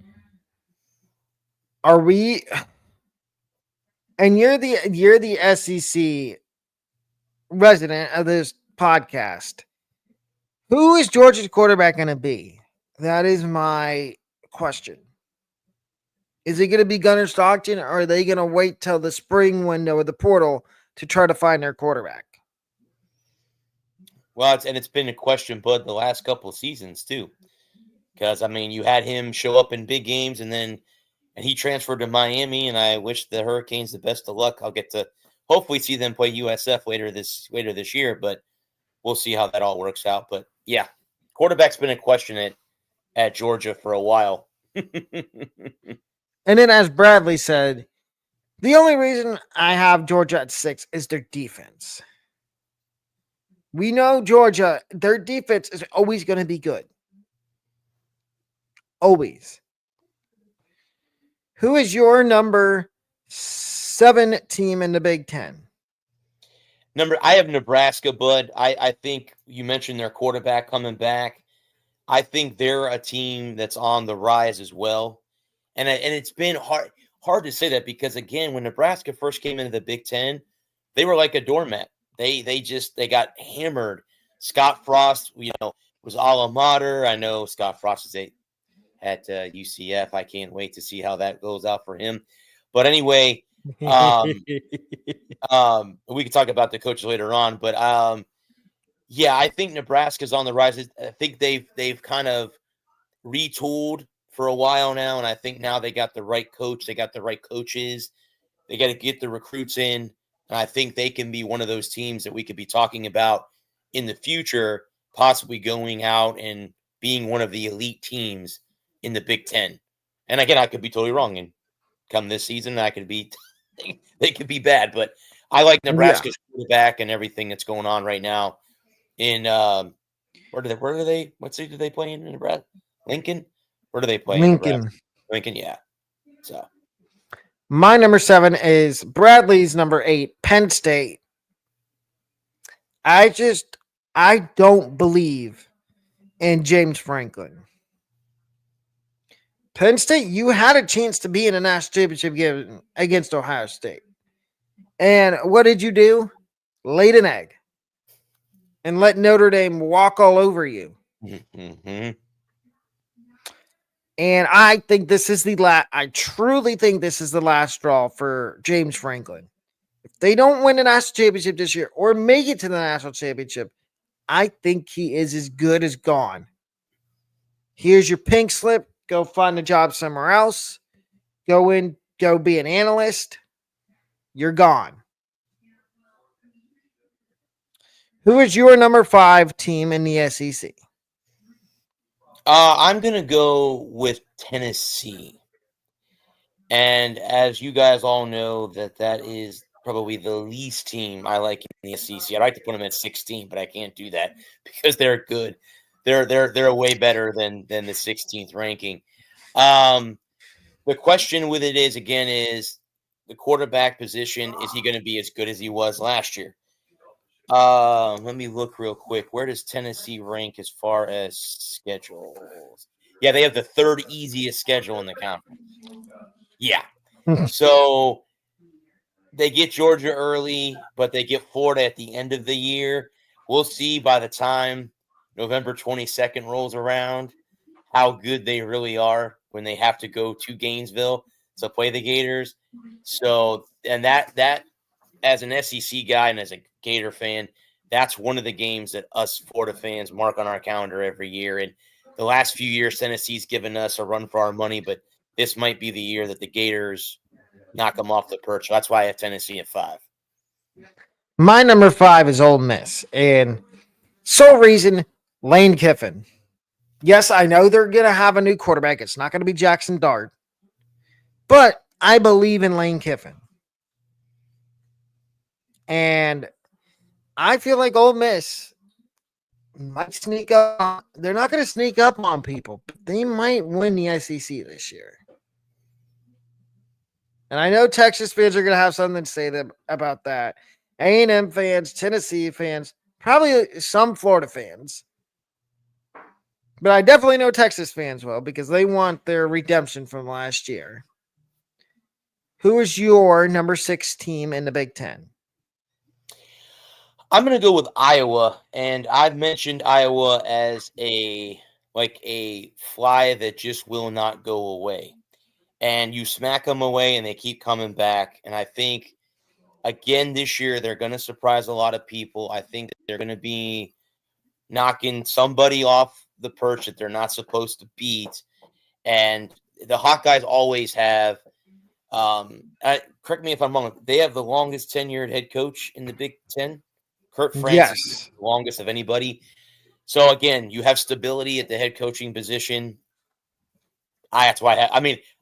Are we? And you're the SEC resident of this podcast. Who is Georgia's quarterback going to be? That is my question. Is it going to be Gunnar Stockton, or are they going to wait till the spring window of the portal to try to find their quarterback? Well, it's been a question, Bud, the last couple of seasons too. Because, I mean, you had him show up in big games and he transferred to Miami, and I wish the Hurricanes the best of luck. I'll get to hopefully see them play USF later this year, but we'll see how that all works out. But, yeah, quarterback's been a question at Georgia for a while. And then, as Bradley said, the only reason I have Georgia at 6 is their defense. We know Georgia, their defense is always going to be good. Always. Who is your number 7 team in the Big Ten? I have Nebraska, Bud. I think you mentioned their quarterback coming back. I think they're a team that's on the rise as well. And it's been hard to say that because, again, when Nebraska first came into the Big Ten, they were like a doormat. They got hammered. Scott Frost, was alma mater. I know Scott Frost is at UCF. I can't wait to see how that goes out for him. But anyway, we can talk about the coaches later on. But yeah, I think Nebraska's on the rise. I think they've kind of retooled for a while now, and I think now they got the right coach. They got the right coaches. They got to get the recruits in. And I think they can be one of those teams that we could be talking about in the future, possibly going out and being one of the elite teams in the Big Ten. And again, I could be totally wrong. And come this season, they could be bad. But I like Nebraska's quarterback and everything that's going on right now. In what city do they play in Nebraska? Lincoln? Where do they play? Lincoln. Lincoln, yeah. So my number 7 is Bradley's number 8, Penn State. I don't believe in James Franklin. Penn State, you had a chance to be in a national championship game against Ohio State. And what did you do? Laid an egg and let Notre Dame walk all over you. Mm-hmm. And I think this is I truly think this is the last straw for James Franklin. If they don't win the national championship this year or make it to the national championship, I think he is as good as gone. Here's your pink slip. Go find a job somewhere else. Go be an analyst. You're gone. Who is your number 5 team in the SEC? I'm going to go with Tennessee. And as you guys all know, that is probably the least team I like in the SEC. I'd like to put them at 16, but I can't do that because they're good. They're way better than the 16th ranking. The question with it is again is the quarterback position. Is he going to be as good as he was last year? Let me look real quick. Where does Tennessee rank as far as schedules? Yeah, they have the third easiest schedule in the conference. Yeah. So they get Georgia early, but they get Florida at the end of the year. We'll see by the time November 22nd rolls around how good they really are when they have to go to Gainesville to play the Gators. So, and that as an SEC guy and as a Gator fan, that's one of the games that us Florida fans mark on our calendar every year. And the last few years, Tennessee's given us a run for our money, but this might be the year that the Gators knock them off the perch. So that's why I have Tennessee at 5. My number 5 is Ole Miss, and sole reason, Lane Kiffin. Yes, I know they're going to have a new quarterback. It's not going to be Jackson Dart, but I believe in Lane Kiffin. And I feel like Ole Miss might sneak up. They're not going to sneak up on people, but they might win the SEC this year. And I know Texas fans are going to have something to say about that. A&M fans, Tennessee fans, probably some Florida fans. But I definitely know Texas fans will because they want their redemption from last year. Who is your number 6 team in the Big Ten? I'm going to go with Iowa, and I've mentioned Iowa as a fly that just will not go away. And you smack them away, and they keep coming back. And I think, again, this year, they're going to surprise a lot of people. I think that they're going to be knocking somebody off the perch that they're not supposed to beat. And the Hawkeyes always have, correct me if I'm wrong, they have the longest tenured head coach in the Big Ten. Kurt Francis is the longest of anybody. So, again, you have stability at the head coaching position. That's why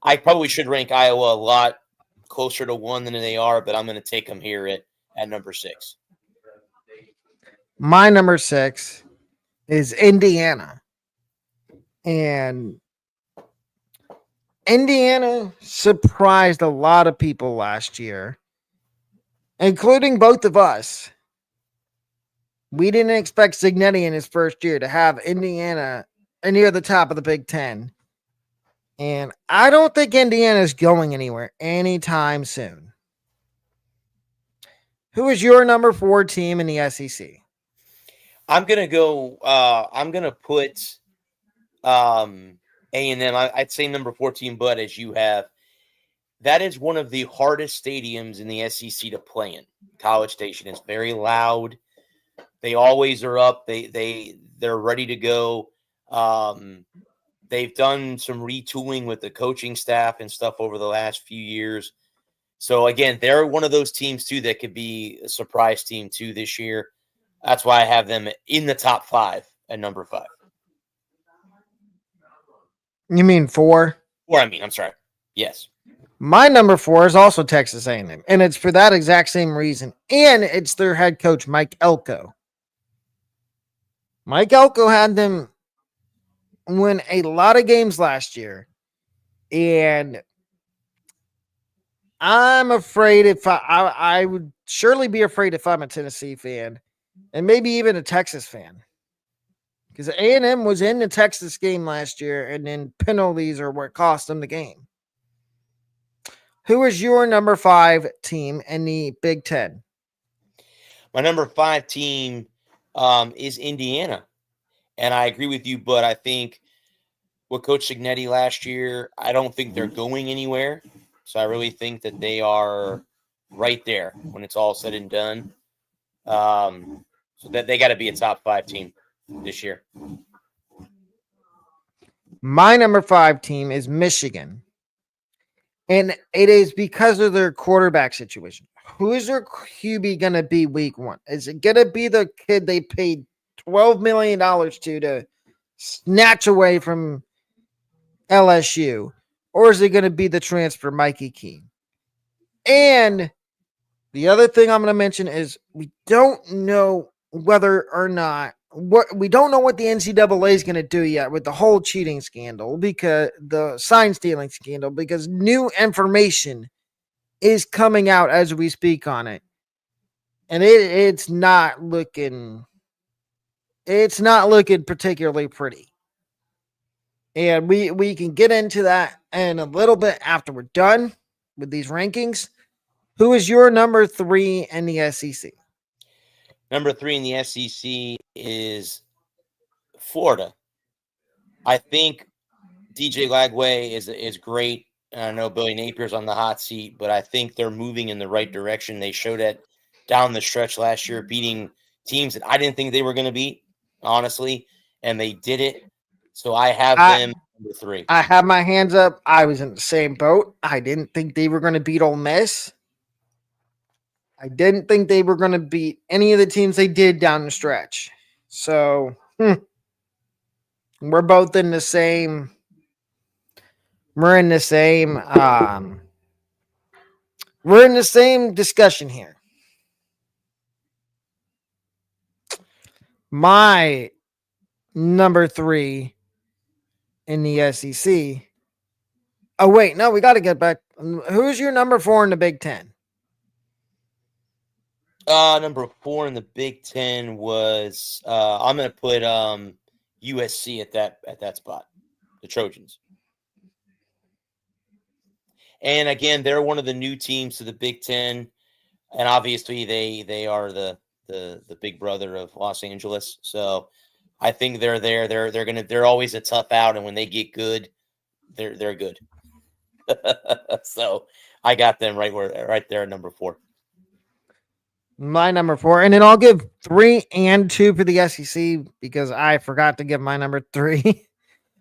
I probably should rank Iowa a lot closer to 1 than they are, but I'm going to take them here at number 6. My number 6 is Indiana. And Indiana surprised a lot of people last year, including both of us. We didn't expect Cignetti in his first year to have Indiana near the top of the Big Ten. And I don't think Indiana is going anywhere anytime soon. Who is your number 4 team in the SEC? I'm going to go, I'm going to put A&M. I'd say number 14, but as you have, that is one of the hardest stadiums in the SEC to play in. College Station is very loud. They always are up. They're ready to go. They've done some retooling with the coaching staff and stuff over the last few years. So, again, they're one of those teams, too, that could be a surprise team, too, this year. That's why I have them in the top 5 at number 5. You mean 4? I'm sorry. Yes. My number 4 is also Texas A&M, and it's for that exact same reason. And it's their head coach, Mike Elko. Mike Elko had them win a lot of games last year, and I'm afraid if I would surely be afraid if I'm a Tennessee fan and maybe even a Texas fan, because A&M was in the Texas game last year, and then penalties are what cost them the game. Who is your number 5 team in the Big Ten? My number 5 team is Indiana. And I agree with you, but I think with Coach Cignetti last year, I don't think they're going anywhere. So I really think that they are right there when it's all said and done. So that they got to be a top 5 team this year. My number 5 team is Michigan. And it is because of their quarterback situation. Who is their QB going to be week 1? Is it going to be the kid they paid $12 million to snatch away from LSU? or is it going to be the transfer Mikey Keene? And the other thing I'm going to mention is we don't know whether or not we don't know what the NCAA is going to do yet with the whole cheating scandal, because the sign stealing scandal, because new information is coming out as we speak on it, and it's not looking particularly pretty. And we can get into that in a little bit after we're done with these rankings. Who is your number 3 in the SEC? Number 3 in the SEC is Florida. I think DJ Lagway is great. I know Billy Napier's on the hot seat, but I think they're moving in the right direction. They showed it down the stretch last year, beating teams that I didn't think they were going to beat, honestly, and they did it. So I have them number 3. I have my hands up. I was in the same boat. I didn't think they were going to beat Ole Miss. I didn't think they were going to beat any of the teams they did down the stretch. So we're both in the same. We're in the same. We're in the same discussion here. My number 3 in the SEC. Oh wait, no, we got to get back. Who's your number 4 in the Big Ten? Number 4 in the Big Ten was I'm going to put USC at that spot, the Trojans. And again, they're one of the new teams to the Big Ten, and obviously they are the big brother of Los Angeles. So I think they're there. They're always a tough out, and when they get good, they're good. So I got them right there at number 4. My number 4, and then I'll give 3 and 2 for the SEC because I forgot to give my number 3.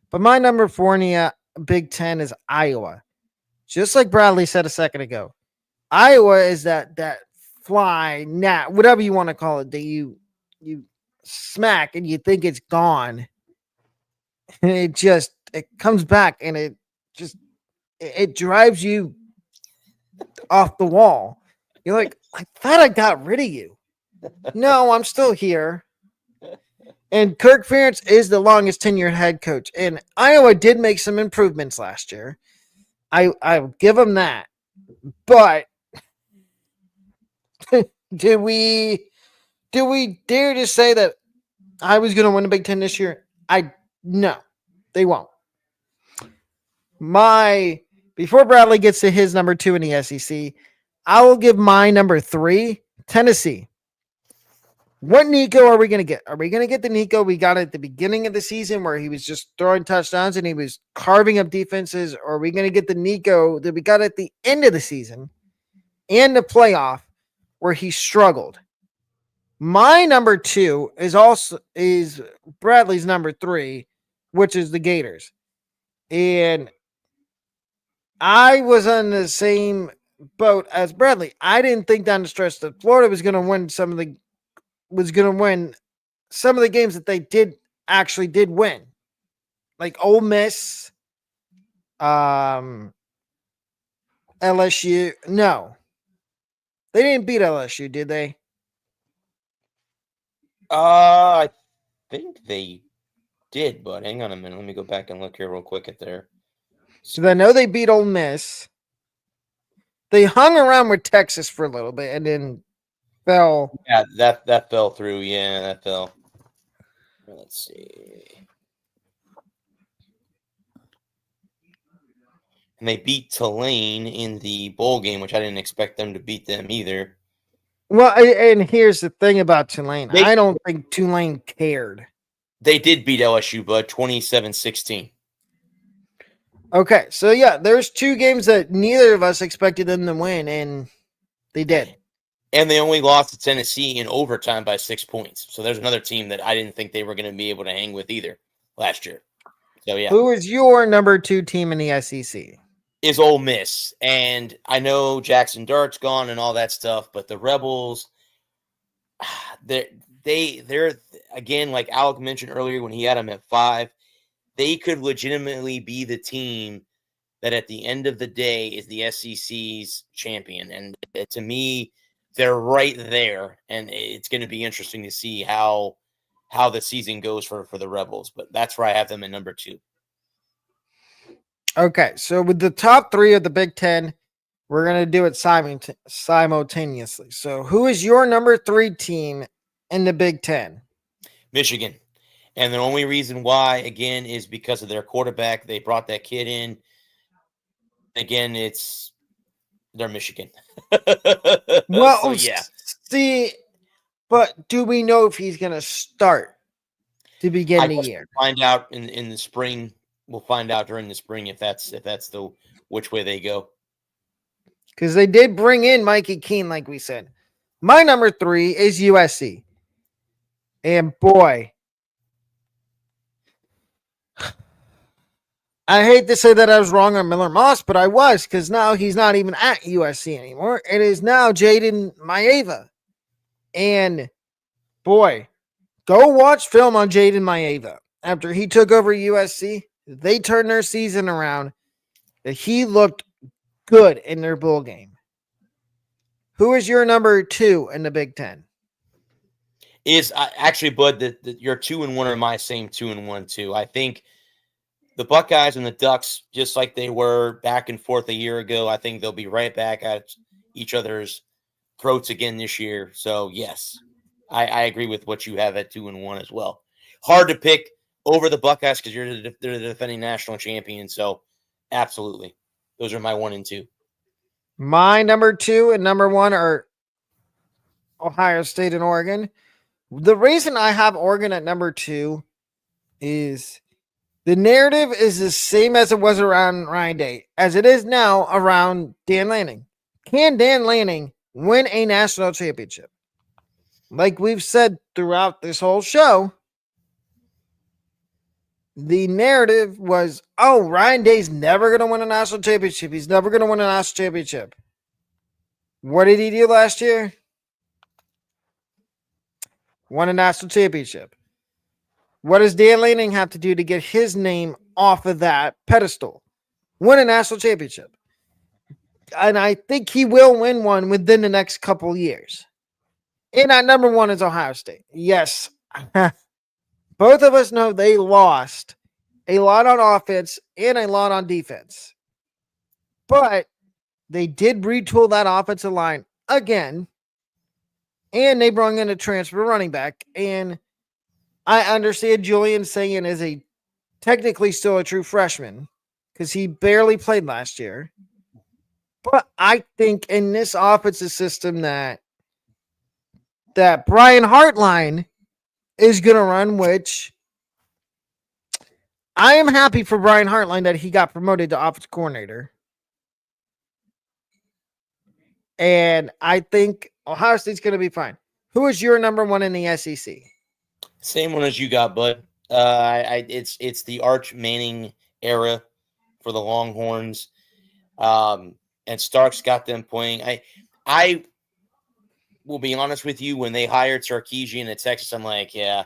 But my number 4 in the Big Ten is Iowa. Just like Bradley said a second ago, Iowa is that fly, gnat, whatever you want to call it, that you smack and you think it's gone. And it comes back and it drives you off the wall. You're like, I thought I got rid of you. No, I'm still here. And Kirk Ferentz is the longest tenured head coach. And Iowa did make some improvements last year. I'll give them that. But did we dare to say that I was going to win the Big Ten this year? No, they won't. Before Bradley gets to his number 2 in the SEC, I will give my number 3, Tennessee. What Nico are we going to get? Are we going to get the Nico we got at the beginning of the season where he was just throwing touchdowns and he was carving up defenses? Or are we going to get the Nico that we got at the end of the season and the playoff where he struggled? My number 2 is Bradley's number 3, which is the Gators. And I was on the same boat as Bradley. I didn't think down the stretch that Florida was going to win some of the games that they did win. Like Ole Miss, LSU. No. They didn't beat LSU, did they? I think they did, but hang on a minute. Let me go back and look here real quick at there. So I know they beat Ole Miss. They hung around with Texas for a little bit and then fell. Yeah, that fell through. Yeah, that fell. Let's see. And they beat Tulane in the bowl game, which I didn't expect them to beat them either. Well, and here's the thing about Tulane. I don't think Tulane cared. They did beat LSU, but 27-16. Okay, so yeah, there's 2 games that neither of us expected them to win, and they did. And they only lost to Tennessee in overtime by 6 points. So there's another team that I didn't think they were going to be able to hang with either last year. So yeah. Who is your number 2 team in the SEC? Is Ole Miss. And I know Jackson Dart's gone and all that stuff, but the Rebels, they're again, like Alec mentioned earlier when he had them at 5, they could legitimately be the team that at the end of the day is the SEC's champion. And to me, they're right there. And it's going to be interesting to see how the season goes for the Rebels. But that's where I have them at number 2. Okay, so with the top 3 of the Big Ten, we're going to do it simultaneously. So who is your number 3 team in the Big Ten? Michigan. And the only reason why, again, is because of their quarterback. They brought that kid in. Again, they're Michigan. Well, so, yeah. See, but do we know if he's going to start to begin the year? We'll find out in the spring. We'll find out during the spring if that's the which way they go. Because they did bring in Mikey Keene, like we said. My number 3 is USC. And boy, I hate to say that I was wrong on Miller Moss, but I was, because now he's not even at USC anymore. It is now Jaden Maeva. And boy, go watch film on Jaden Maeva. After he took over USC, they turned their season around. He looked good in their bowl game. Who is your number 2 in the Big Ten? Is actually, Bud, that your 2 and 1 are my same 2 and 1 too. I think the Buckeyes and the Ducks, just like they were back and forth a year ago, I think they'll be right back at each other's throats again this year. So yes, I agree with what you have at 2 and 1 as well. Hard to pick over the Buckeyes because they're the defending national champion. So absolutely, those are my 1 and 2. My number 2 and number 1 are Ohio State and Oregon. The reason I have Oregon at number 2 is the narrative is the same as it was around Ryan Day, as it is now around Dan Lanning. Can Dan Lanning win a national championship? Like we've said throughout this whole show, the narrative was, oh, Ryan Day's never going to win a national championship. He's never going to win a national championship. What did he do last year? Won a national championship. What does Dan Lanning have to do to get his name off of that pedestal? Win a national championship. And I think he will win one within the next couple years. And at number 1 is Ohio State. Yes. Both of us know they lost a lot on offense and a lot on defense. But they did retool that offensive line again. And they brought in a transfer running back. And I understand Julian Sayin is technically still a true freshman because he barely played last year. But I think in this offensive system that Brian Hartline is going to run, which I am happy for Brian Hartline that he got promoted to offensive coordinator. And I think Ohio State's going to be fine. Who is your number 1 in the SEC? Same one as you got, Bud. It's the Arch Manning era for the Longhorns. And Stark's got them playing. I will be honest with you, when they hired Sarkisian at Texas, I'm like, yeah,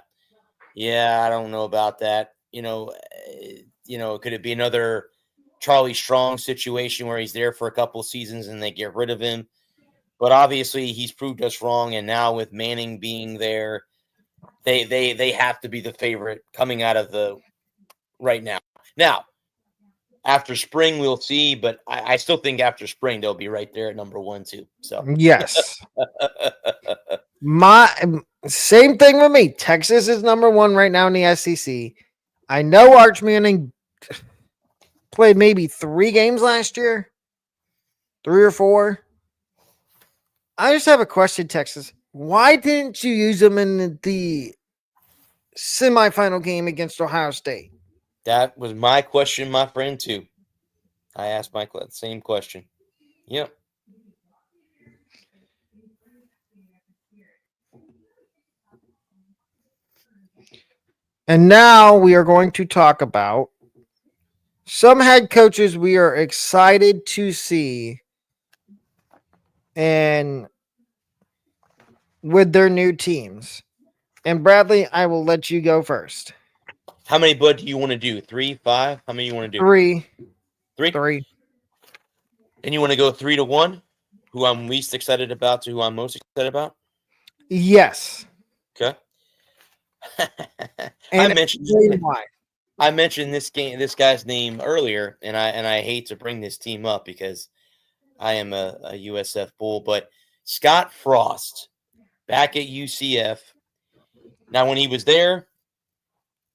I don't know about that. Could it be another Charlie Strong situation where he's there for a couple of seasons and they get rid of him? But obviously he's proved us wrong. And now with Manning being there, they have to be the favorite coming out of the right now. Now, after spring, we'll see, but I still think after spring they'll be right there at number 1 too. So yes, my same thing with me. Texas is number 1 right now in the SEC. I know Arch Manning played maybe 3 games last year, 3 or 4. I just have a question, Texas. Why didn't you use him in the semifinal game against Ohio State? That was my question, my friend, too. I asked Mike the same question. Yep. And now we are going to talk about some head coaches we are excited to see and with their new teams. And Bradley, I will let you go first. How many, Bud, do you want to do? 3, 5? How many you want to do? 3. Three? 3. And you want to go 3-1? Who I'm least excited about to who I'm most excited about? Yes. Okay. And explain why. I mentioned this guy's name earlier, and I hate to bring this team up because I am a USF Bull, but Scott Frost back at UCF. Now, when he was there,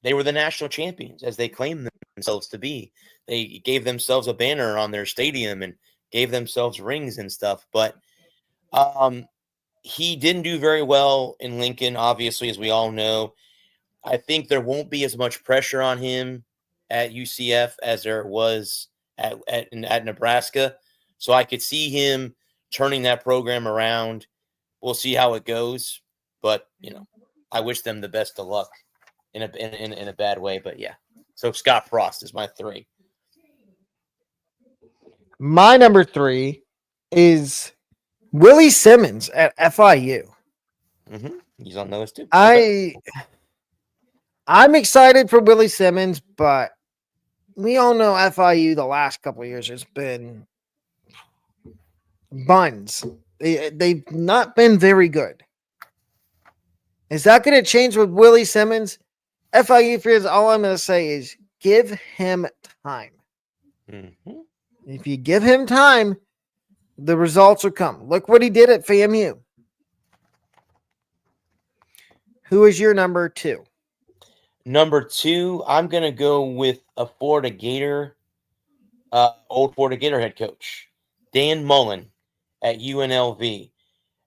they were the national champions, as they claimed themselves to be. They gave themselves a banner on their stadium and gave themselves rings and stuff. But he didn't do very well in Lincoln, obviously, as we all know. I think there won't be as much pressure on him at UCF as there was at Nebraska. So I could see him turning that program around. We'll see how it goes. But, I wish them the best of luck in a bad way. But, yeah. So Scott Frost is my 3. My number 3 is Willie Simmons at FIU. Mm-hmm. He's on the list too. I'm excited for Willie Simmons, but we all know FIU the last couple of years has been buns. They've not been very good. Is that going to change with Willie Simmons? FIU fans, all I'm going to say is give him time. Mm-hmm. If you give him time, the results will come. Look what he did at FAMU. Who is your number 2? Number 2, I'm going to go with a Florida Gator, old Florida Gator head coach, Dan Mullen at UNLV.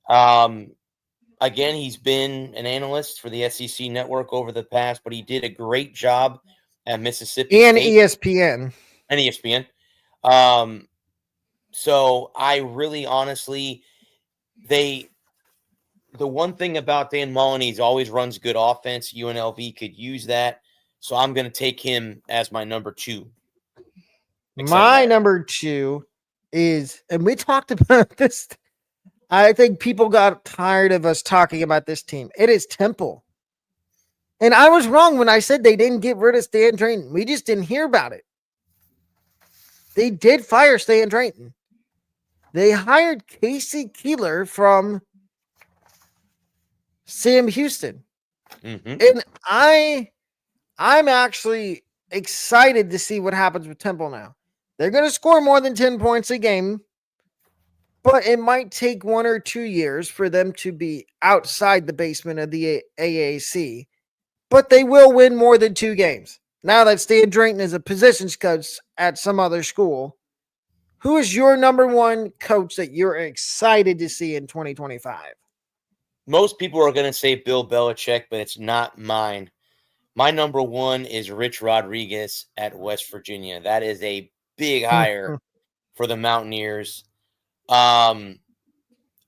Again, he's been an analyst for the SEC network over the past, but he did a great job at Mississippi and State. ESPN. And ESPN. So I really honestly, the one thing about Dan Mullen, he's always runs good offense. UNLV could use that. So I'm going to take him as my number 2. My number 2 is, and we talked about this. I think people got tired of us talking about this team. It is Temple. And I was wrong when I said they didn't get rid of Stan Drayton. We just didn't hear about it. They did fire Stan Drayton. They hired Casey Keeler from Sam Houston. Mm-hmm. And I'm actually excited to see what happens with Temple now. They're going to score more than 10 points a game, but it might take 1 or 2 years for them to be outside the basement of the AAC. But they will win more than 2 games. Now that Stan Drayton is a positions coach at some other school, who is your number 1 coach that you're excited to see in 2025? Most people are going to say Bill Belichick, but it's not mine. My number 1 is Rich Rodriguez at West Virginia. That is a big hire for the Mountaineers. I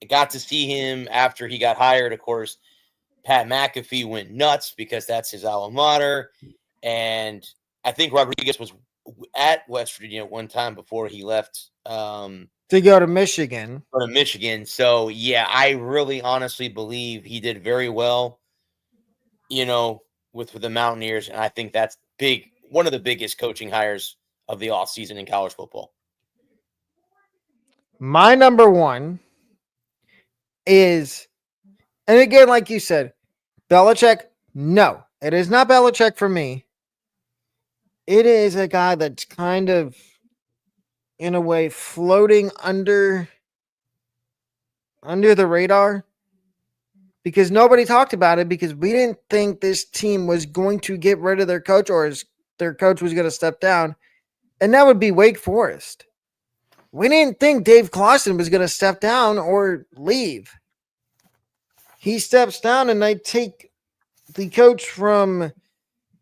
got to see him after he got hired. Of course, Pat McAfee went nuts because that's his alma mater. And I think Rodriguez was at West Virginia at one time before he left to go to Michigan. So, yeah, I really honestly believe he did very well, with the Mountaineers. And I think that's big, one of the biggest coaching hires of the offseason in college football. My number 1 is, and again, like you said, Belichick. No, it is not Belichick for me. It is a guy that's kind of, in a way, floating under the radar because nobody talked about it because we didn't think this team was going to get rid of their coach or their coach was going to step down, and that would be Wake Forest. We didn't think Dave Clawson was going to step down or leave. He steps down, and I take the coach from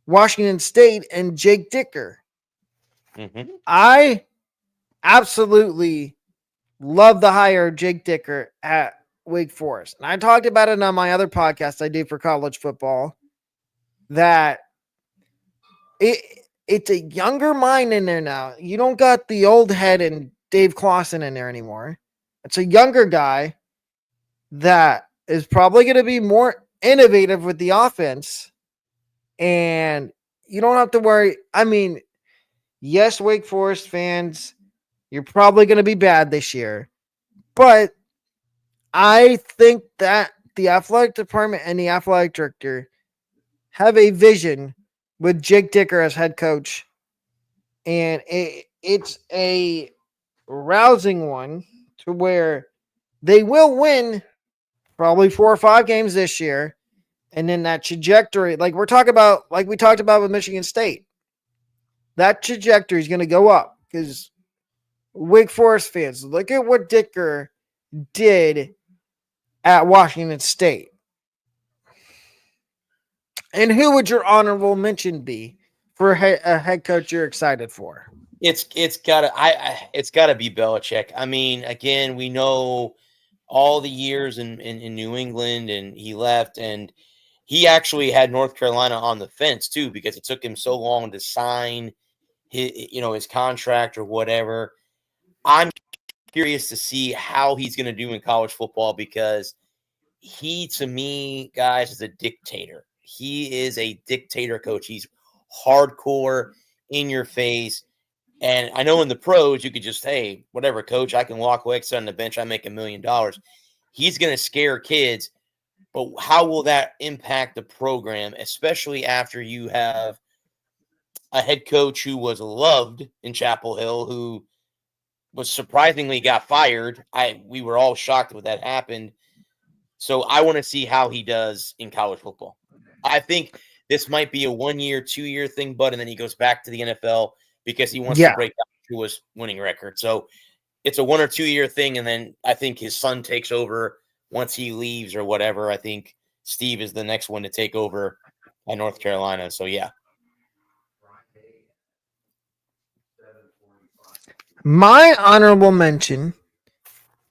Washington State and Jake Dicker. Mm-hmm. I absolutely love the hire of Jake Dicker at Wake Forest. And I talked about it on my other podcast I do for college football, that it's a younger mind in there now. You don't got the old head and Dave Clawson in there anymore. It's a younger guy that is probably going to be more innovative with the offense. And you don't have to worry. I mean, Yes, Wake Forest fans, you're probably going to be bad this year. But I think that the athletic department and the athletic director have a vision with Jake Dicker as head coach. And it's a rousing one to where they will win probably 4 or 5 games this year. And then that trajectory, like we talked about with Michigan State, that trajectory is going to go up because Wake Forest fans, look at what Dicker did at Washington State. And who would your honorable mention be for a head coach you're excited for? It's gotta be Belichick. I mean, again, we know all the years in New England, and he left, and he actually had North Carolina on the fence too because it took him so long to sign his contract or whatever. I'm curious to see how he's going to do in college football because he, to me, guys, is a dictator. He is a dictator coach. He's hardcore, in your face. And I know in the pros, you could just, hey, whatever, coach, I can walk away, sit on the bench, I make $1 million. He's going to scare kids. But how will that impact the program, especially after you have a head coach who was loved in Chapel Hill, who was surprisingly got fired? We were all shocked when that happened. So I want to see how he does in college football. I think this might be a 1 year, 2 year thing, but and then he goes back to the NFL because he wants to break down to his winning record. So it's a 1 or 2 year thing, and then I think his son takes over once he leaves or whatever. I think Steve is the next one to take over at North Carolina. So yeah. My honorable mention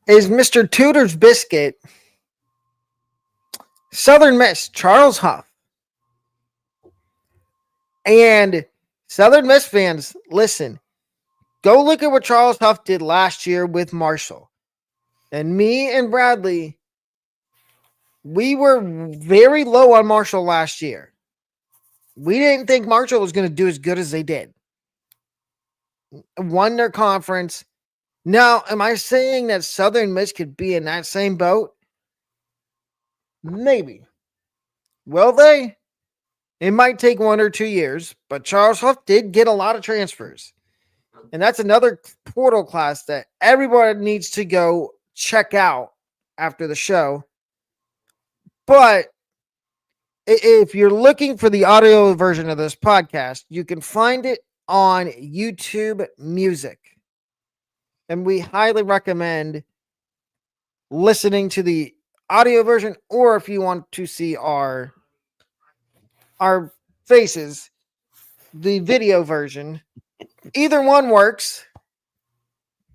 is Mr. Tudor's Biscuit, Southern Miss, Charles Huff. And Southern Miss fans, listen, go look at what Charles Huff did last year with Marshall. And me and Bradley, we were very low on Marshall last year. We didn't think Marshall was going to do as good as they did. Won their conference. Now, am I saying that Southern Miss could be in that same boat? Maybe. Will they? It might take 1 or 2 years, but Charles Huff did get a lot of transfers. And that's another portal class that everybody needs to go check out after the show. But if you're looking for the audio version of this podcast, you can find it on YouTube Music. And we highly recommend listening to the audio version, or if you want to see our faces, the video version. Either one works.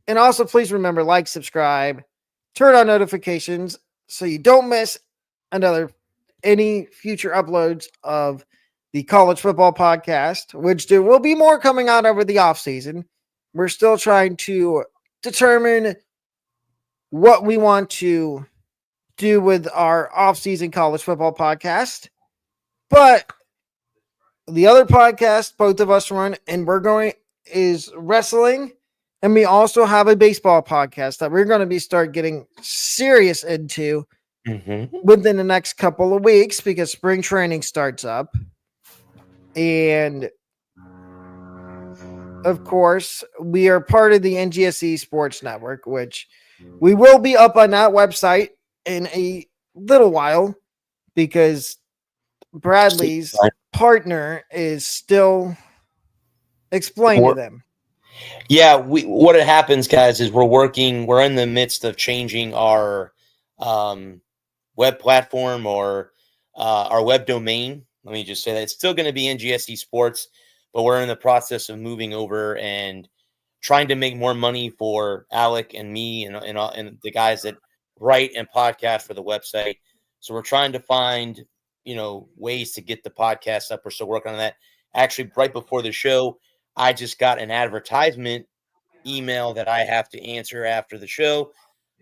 And also, please remember, like, subscribe, turn on notifications so you don't miss any future uploads of the college football podcast, which there will be more coming out over the off season. We're still trying to determine what we want to do with our off-season college football podcast. But the other podcast both of us run and is wrestling. And we also have a baseball podcast that we're going to start getting serious into within the next couple of weeks because spring training starts up. And of course, we are part of the NGSE Sports Network, which we will be up on that website in a little while because Bradley's partner is still explaining to them. Yeah, what happens, guys, is we're in the midst of changing our web platform or our web domain. Let me just say that it's still going to be NGSE Sports, but we're in the process of moving over and trying to make more money for Alec and me and the guys that write and podcast for the website. So we're trying to find, ways to get the podcast up. We're still working on that. Actually, right before the show, I just got an advertisement email that I have to answer after the show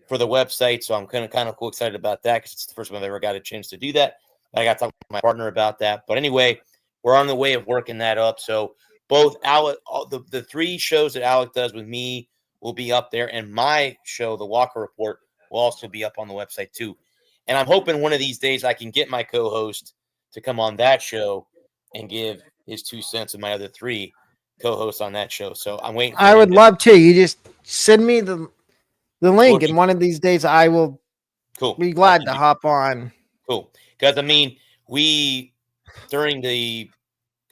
for the website. So I'm kind of cool, excited about that because it's the first time I've ever got a chance to do that. I got to talk to my partner about that. But anyway, we're on the way of working that up. So both Alec, the 3 shows that Alec does with me will be up there, and my show, The Walker Report, will also be up on the website too. And I'm hoping one of these days I can get my co-host to come on that show and give his 2 cents of my other 3 co-hosts on that show. So I'm waiting. I would love to. You just send me the link, and one of these days I will be glad to hop on. Cool. Because, I mean, we, during the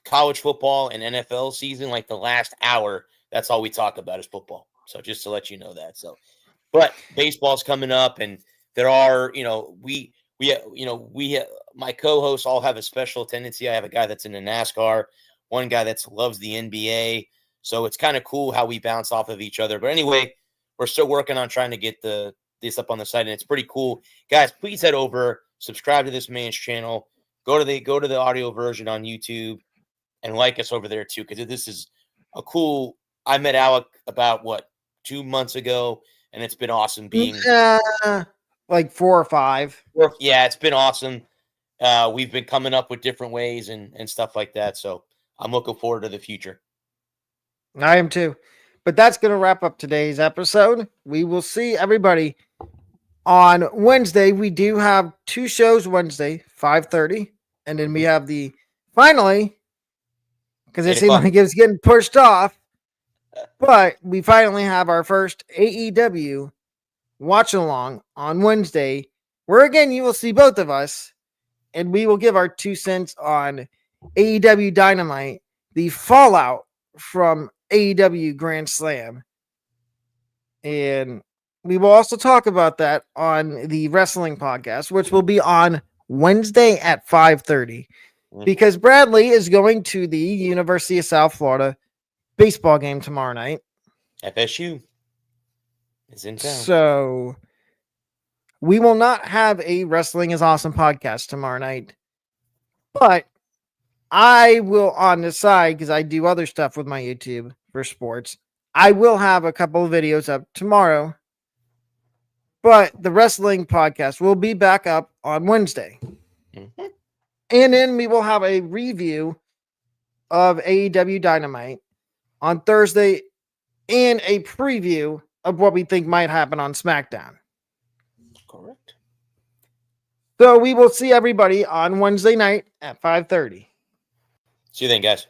college football and NFL season, like the last hour, that's all we talk about is football. So just to let you know that. So, but baseball's coming up, and there are, my co-hosts all have a special tendency. I have a guy that's in the NASCAR, one guy that loves the NBA. So it's kind of cool how we bounce off of each other. But anyway, we're still working on trying to get this up on the site, and it's pretty cool. Guys, please head over, subscribe to this man's channel, go to the audio version on YouTube, and like us over there too, because this is a cool. I met Alec about 2 months ago, and it's been awesome being like 4 or 5. Yeah, it's been awesome. We've been coming up with different ways and stuff like that. So I'm looking forward to the future. I am too. But that's going to wrap up today's episode. We will see everybody on Wednesday. We do have 2 shows Wednesday, 5:30. And then we have finally, because it seems like it's getting pushed off, but we finally have our first AEW watch along on Wednesday, where again, you will see both of us, and we will give our 2 cents on AEW Dynamite, the fallout from AEW Grand Slam. And we will also talk about that on the wrestling podcast, which will be on Wednesday at 5:30, because Bradley is going to the University of South Florida baseball game tomorrow night. FSU is in town. So we will not have a Wrestling is Awesome podcast tomorrow night, but I will, on the side, because I do other stuff with my YouTube for sports, I will have a couple of videos up tomorrow, but the wrestling podcast will be back up on Wednesday. Mm-hmm. And then we will have a review of AEW Dynamite on Thursday and a preview of what we think might happen on SmackDown. Correct. So we will see everybody on Wednesday night at 5:30. See you then, guys.